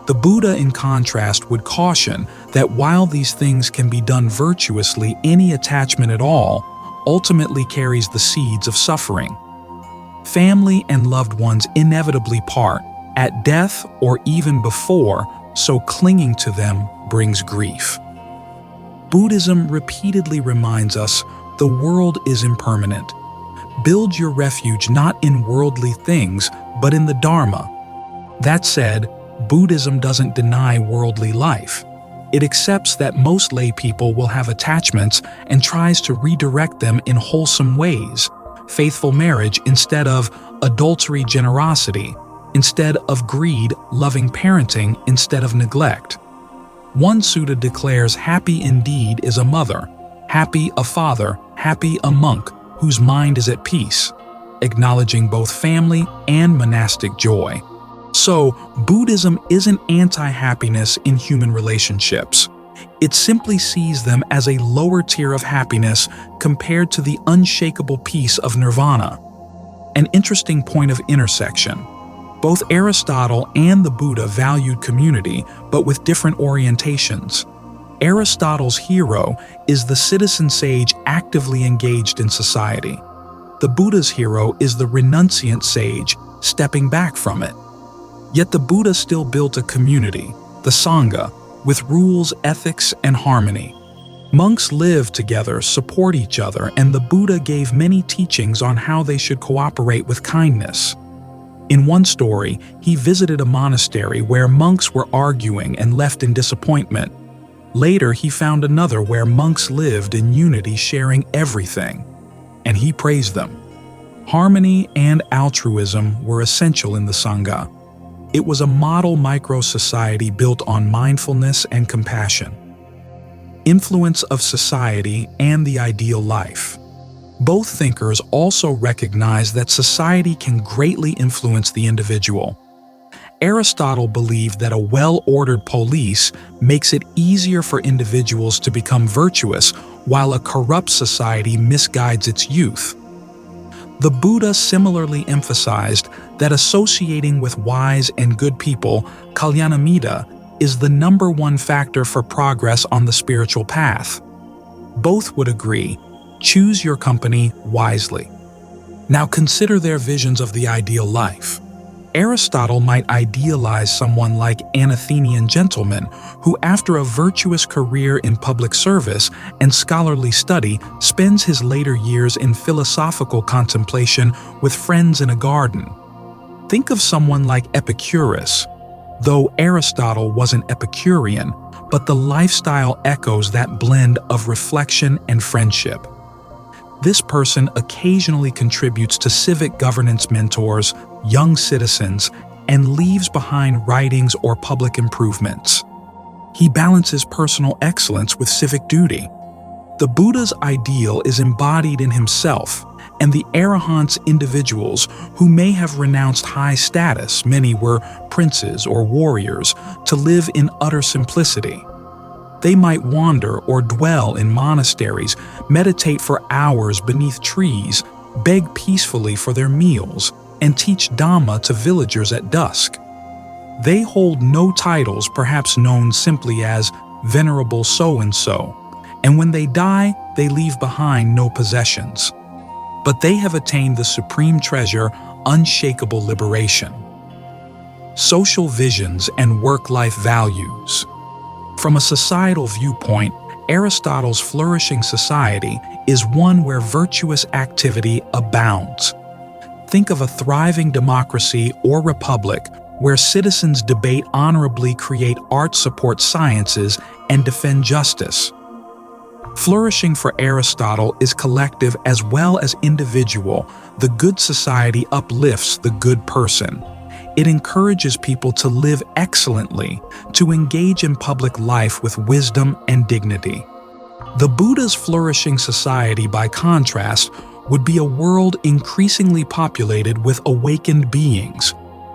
The Buddha, in contrast, would caution that while these things can be done virtuously, any attachment at all ultimately carries the seeds of suffering. Family and loved ones inevitably part, at death or even before, so clinging to them brings grief. Buddhism repeatedly reminds us the world is impermanent. Build your refuge not in worldly things, but in the Dharma. That said, Buddhism doesn't deny worldly life. It accepts that most lay people will have attachments and tries to redirect them in wholesome ways, faithful marriage instead of adultery, generosity instead of greed, loving parenting instead of neglect. One sutta declares happy indeed is a mother, happy a father, happy a monk whose mind is at peace, acknowledging both family and monastic joy. So, Buddhism isn't anti-happiness in human relationships. It simply sees them as a lower tier of happiness compared to the unshakable peace of Nirvana. An interesting point of intersection. Both Aristotle and the Buddha valued community, but with different orientations. Aristotle's hero is the citizen sage actively engaged in society. The Buddha's hero is the renunciant sage stepping back from it. Yet the Buddha still built a community, the Sangha, with rules, ethics, and harmony. Monks live together, support each other, and the Buddha gave many teachings on how they should cooperate with kindness. In one story, he visited a monastery where monks were arguing and left in disappointment. Later, he found another where monks lived in unity, sharing everything, and he praised them. Harmony and altruism were essential in the Sangha. It was a model micro-society built on mindfulness and compassion. Influence of society and the ideal life. Both thinkers also recognize that society can greatly influence the individual. Aristotle believed that a well-ordered police makes it easier for individuals to become virtuous, while a corrupt society misguides its youth. The Buddha similarly emphasized that associating with wise and good people, kalyanamitta, is the #1 factor for progress on the spiritual path. Both would agree, choose your company wisely. Now consider their visions of the ideal life. Aristotle might idealize someone like an Athenian gentleman who, after a virtuous career in public service and scholarly study, spends his later years in philosophical contemplation with friends in a garden. Think of someone like Epicurus. Though Aristotle wasn't Epicurean, but the lifestyle echoes that blend of reflection and friendship. This person occasionally contributes to civic governance mentors, young citizens, and leaves behind writings or public improvements. He balances personal excellence with civic duty. The Buddha's ideal is embodied in himself, and the arahants, individuals who may have renounced high status, many were princes or warriors, to live in utter simplicity. They might wander or dwell in monasteries, meditate for hours beneath trees, beg peacefully for their meals, and teach Dhamma to villagers at dusk. They hold no titles, perhaps known simply as Venerable So-and-so, and when they die, they leave behind no possessions. But they have attained the supreme treasure, unshakable liberation. Social visions and work-life values. From a societal viewpoint, Aristotle's flourishing society is one where virtuous activity abounds. Think of a thriving democracy or republic where citizens debate honorably, create art, support sciences, and defend justice. Flourishing for Aristotle is collective as well as individual. The good society uplifts the good person. It encourages people to live excellently, to engage in public life with wisdom and dignity. The Buddha's flourishing society, by contrast, would be a world increasingly populated with awakened beings,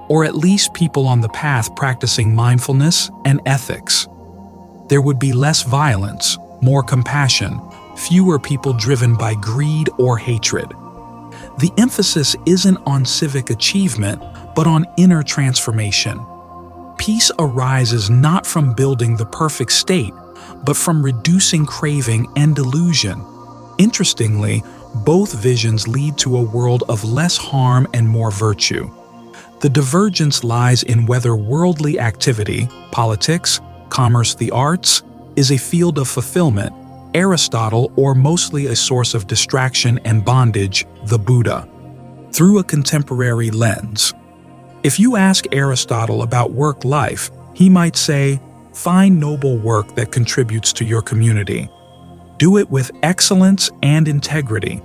or at least people on the path practicing mindfulness and ethics. There would be less violence, more compassion, fewer people driven by greed or hatred. The emphasis isn't on civic achievement, but on inner transformation. Peace arises not from building the perfect state, but from reducing craving and delusion. Interestingly, both visions lead to a world of less harm and more virtue. The divergence lies in whether worldly activity, politics, commerce, the arts, is a field of fulfillment, Aristotle, or mostly a source of distraction and bondage, the Buddha. Through a contemporary lens. If you ask Aristotle about work life, he might say, find noble work that contributes to your community. Do it with excellence and integrity,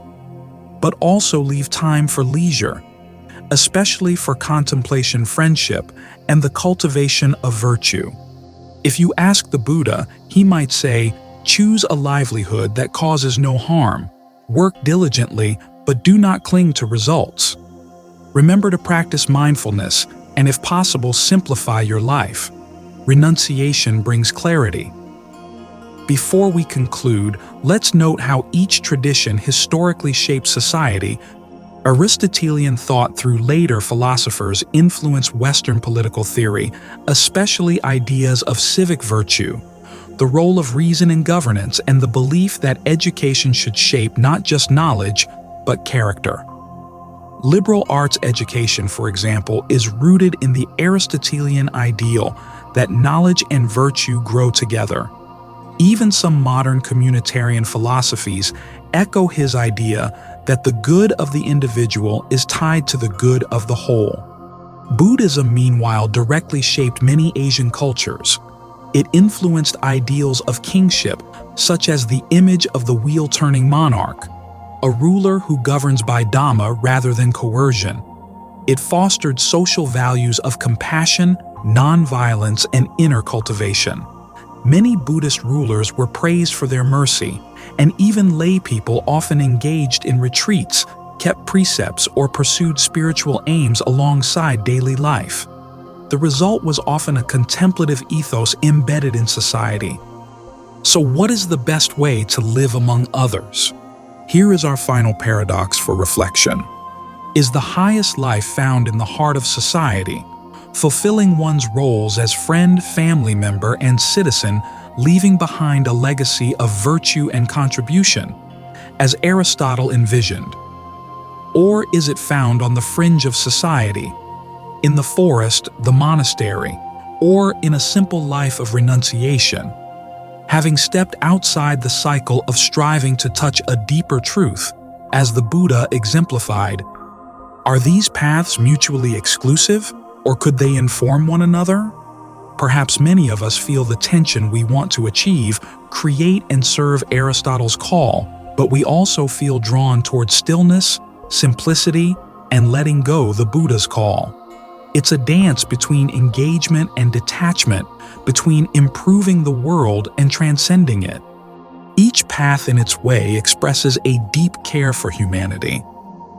but also leave time for leisure, especially for contemplation, friendship, and the cultivation of virtue. If you ask the Buddha, he might say, choose a livelihood that causes no harm, work diligently, but do not cling to results. Remember to practice mindfulness, and if possible, simplify your life. Renunciation brings clarity. Before we conclude, let's note how each tradition historically shaped society. Aristotelian thought through later philosophers influenced Western political theory, especially ideas of civic virtue, the role of reason in governance, and the belief that education should shape not just knowledge, but character. Liberal arts education, for example, is rooted in the Aristotelian ideal that knowledge and virtue grow together. Even some modern communitarian philosophies echo his idea that the good of the individual is tied to the good of the whole. Buddhism, meanwhile, directly shaped many Asian cultures. It influenced ideals of kingship, such as the image of the wheel-turning monarch, a ruler who governs by Dhamma rather than coercion. It fostered social values of compassion, nonviolence, and inner cultivation. Many Buddhist rulers were praised for their mercy, and even lay people often engaged in retreats, kept precepts, or pursued spiritual aims alongside daily life. The result was often a contemplative ethos embedded in society. So what is the best way to live among others? Here is our final paradox for reflection. Is the highest life found in the heart of society, fulfilling one's roles as friend, family member, and citizen, leaving behind a legacy of virtue and contribution, as Aristotle envisioned? Or is it found on the fringe of society, in the forest, the monastery, or in a simple life of renunciation, having stepped outside the cycle of striving to touch a deeper truth, as the Buddha exemplified? Are these paths mutually exclusive, or could they inform one another? Perhaps many of us feel the tension we want to achieve, create, and serve Aristotle's call, but we also feel drawn towards stillness, simplicity, and letting go the Buddha's call. It's a dance between engagement and detachment, between improving the world and transcending it. Each path in its way expresses a deep care for humanity.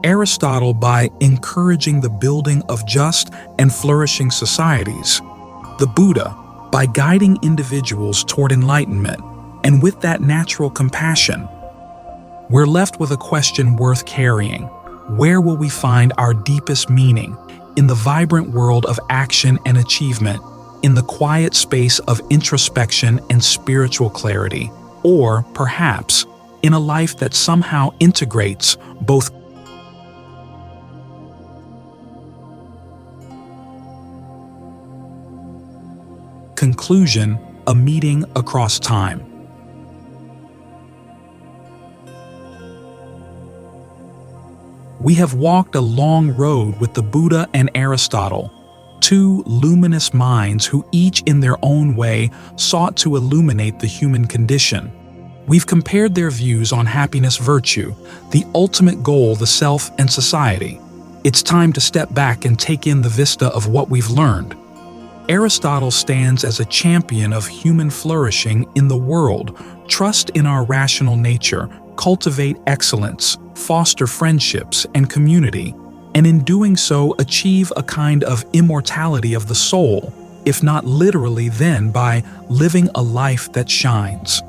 Aristotle by encouraging the building of just and flourishing societies, the Buddha by guiding individuals toward enlightenment, and with that natural compassion. We're left with a question worth carrying. Where will we find our deepest meaning? In the vibrant world of action and achievement, in the quiet space of introspection and spiritual clarity, or perhaps in a life that somehow integrates both conclusion, a meeting across time. We have walked a long road with the Buddha and Aristotle, two luminous minds who each in their own way sought to illuminate the human condition. We've compared their views on happiness, virtue, the ultimate goal, the self, and society. It's time to step back and take in the vista of what we've learned. Aristotle stands as a champion of human flourishing in the world. Trust in our rational nature, cultivate excellence, foster friendships and community, and in doing so achieve a kind of immortality of the soul, if not literally then by living a life that shines.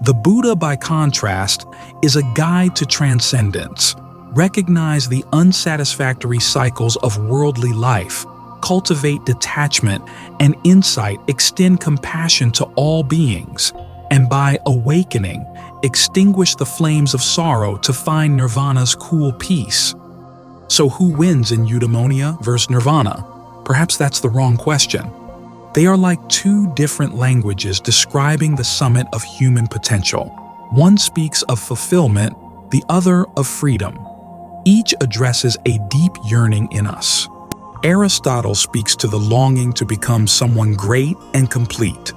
The Buddha, by contrast, is a guide to transcendence. Recognize the unsatisfactory cycles of worldly life, cultivate detachment and insight, extend compassion to all beings, and by awakening, extinguish the flames of sorrow to find Nirvana's cool peace. So who wins in Eudaimonia versus Nirvana? Perhaps that's the wrong question. They are like two different languages describing the summit of human potential. One speaks of fulfillment, the other of freedom. Each addresses a deep yearning in us. Aristotle speaks to the longing to become someone great and complete.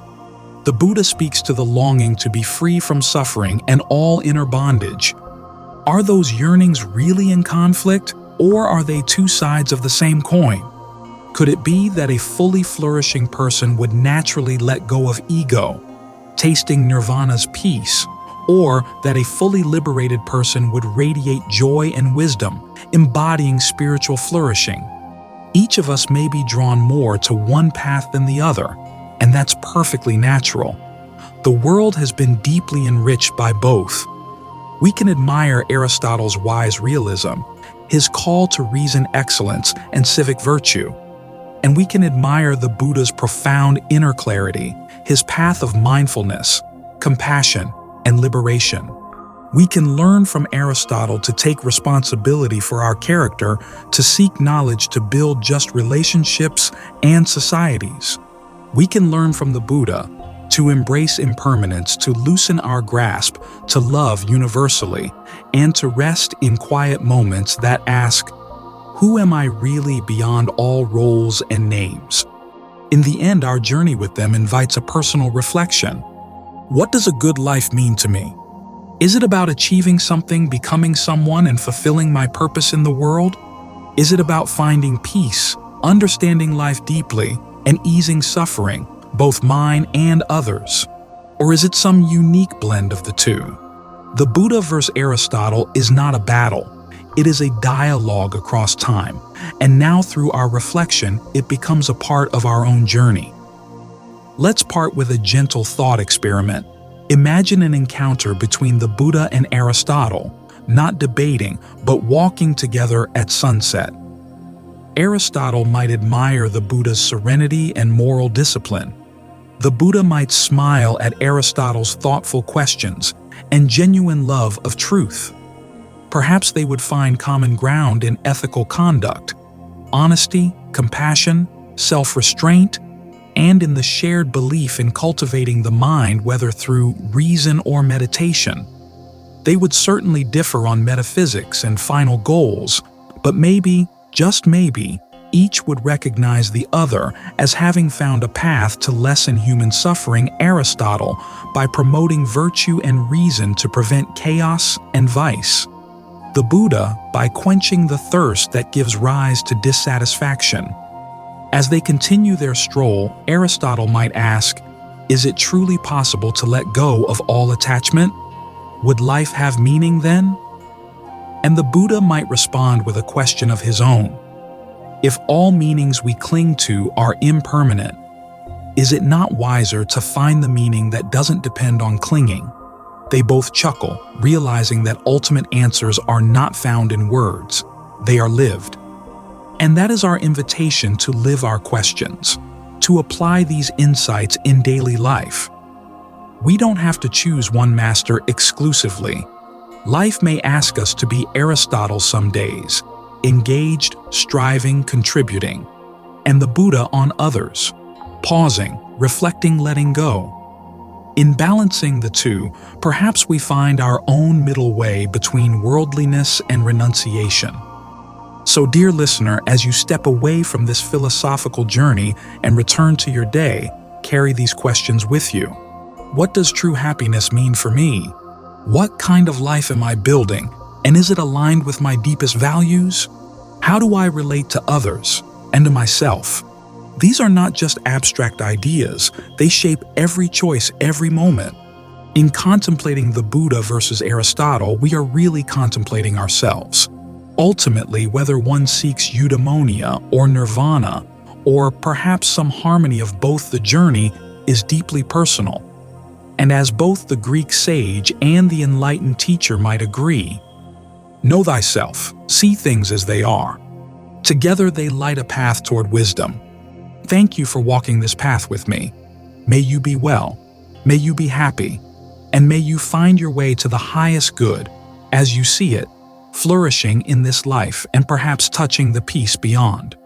The Buddha speaks to the longing to be free from suffering and all inner bondage. Are those yearnings really in conflict, or are they two sides of the same coin? Could it be that a fully flourishing person would naturally let go of ego, tasting Nirvana's peace, or that a fully liberated person would radiate joy and wisdom, embodying spiritual flourishing? Each of us may be drawn more to one path than the other, and that's perfectly natural. The world has been deeply enriched by both. We can admire Aristotle's wise realism, his call to reason excellence and civic virtue, and we can admire the Buddha's profound inner clarity, his path of mindfulness, compassion, and liberation. We can learn from Aristotle to take responsibility for our character, to seek knowledge to build just relationships and societies. We can learn from the Buddha to embrace impermanence, to loosen our grasp, to love universally, and to rest in quiet moments that ask, who am I really beyond all roles and names? In the end, our journey with them invites a personal reflection. What does a good life mean to me? Is it about achieving something, becoming someone, and fulfilling my purpose in the world? Is it about finding peace, understanding life deeply, and easing suffering, both mine and others? Or is it some unique blend of the two? The Buddha versus Aristotle is not a battle. It is a dialogue across time, and now through our reflection, it becomes a part of our own journey. Let's part with a gentle thought experiment. Imagine an encounter between the Buddha and Aristotle, not debating, but walking together at sunset. Aristotle might admire the Buddha's serenity and moral discipline. The Buddha might smile at Aristotle's thoughtful questions and genuine love of truth. Perhaps they would find common ground in ethical conduct, honesty, compassion, self-restraint, and in the shared belief in cultivating the mind, whether through reason or meditation. They would certainly differ on metaphysics and final goals, but maybe, just maybe, each would recognize the other as having found a path to lessen human suffering. Aristotle by promoting virtue and reason to prevent chaos and vice. The Buddha by quenching the thirst that gives rise to dissatisfaction. As they continue their stroll, Aristotle might ask, is it truly possible to let go of all attachment? Would life have meaning then? And the Buddha might respond with a question of his own. If all meanings we cling to are impermanent, is it not wiser to find the meaning that doesn't depend on clinging? They both chuckle, realizing that ultimate answers are not found in words, they are lived. And that is our invitation to live our questions, to apply these insights in daily life. We don't have to choose one master exclusively. Life may ask us to be Aristotle some days, engaged, striving, contributing, and the Buddha on others, pausing, reflecting, letting go. In balancing the two, perhaps we find our own middle way between worldliness and renunciation. So, dear listener, as you step away from this philosophical journey and return to your day, carry these questions with you. What does true happiness mean for me? What kind of life am I building, and is it aligned with my deepest values? How do I relate to others and to myself? These are not just abstract ideas, they shape every choice, every moment. In contemplating the Buddha versus Aristotle, we are really contemplating ourselves. Ultimately, whether one seeks Eudaimonia or Nirvana, or perhaps some harmony of both, the journey is deeply personal. And as both the Greek sage and the enlightened teacher might agree, know thyself, see things as they are. Together they light a path toward wisdom. Thank you for walking this path with me. May you be well, may you be happy, and may you find your way to the highest good as you see it, flourishing in this life and perhaps touching the peace beyond.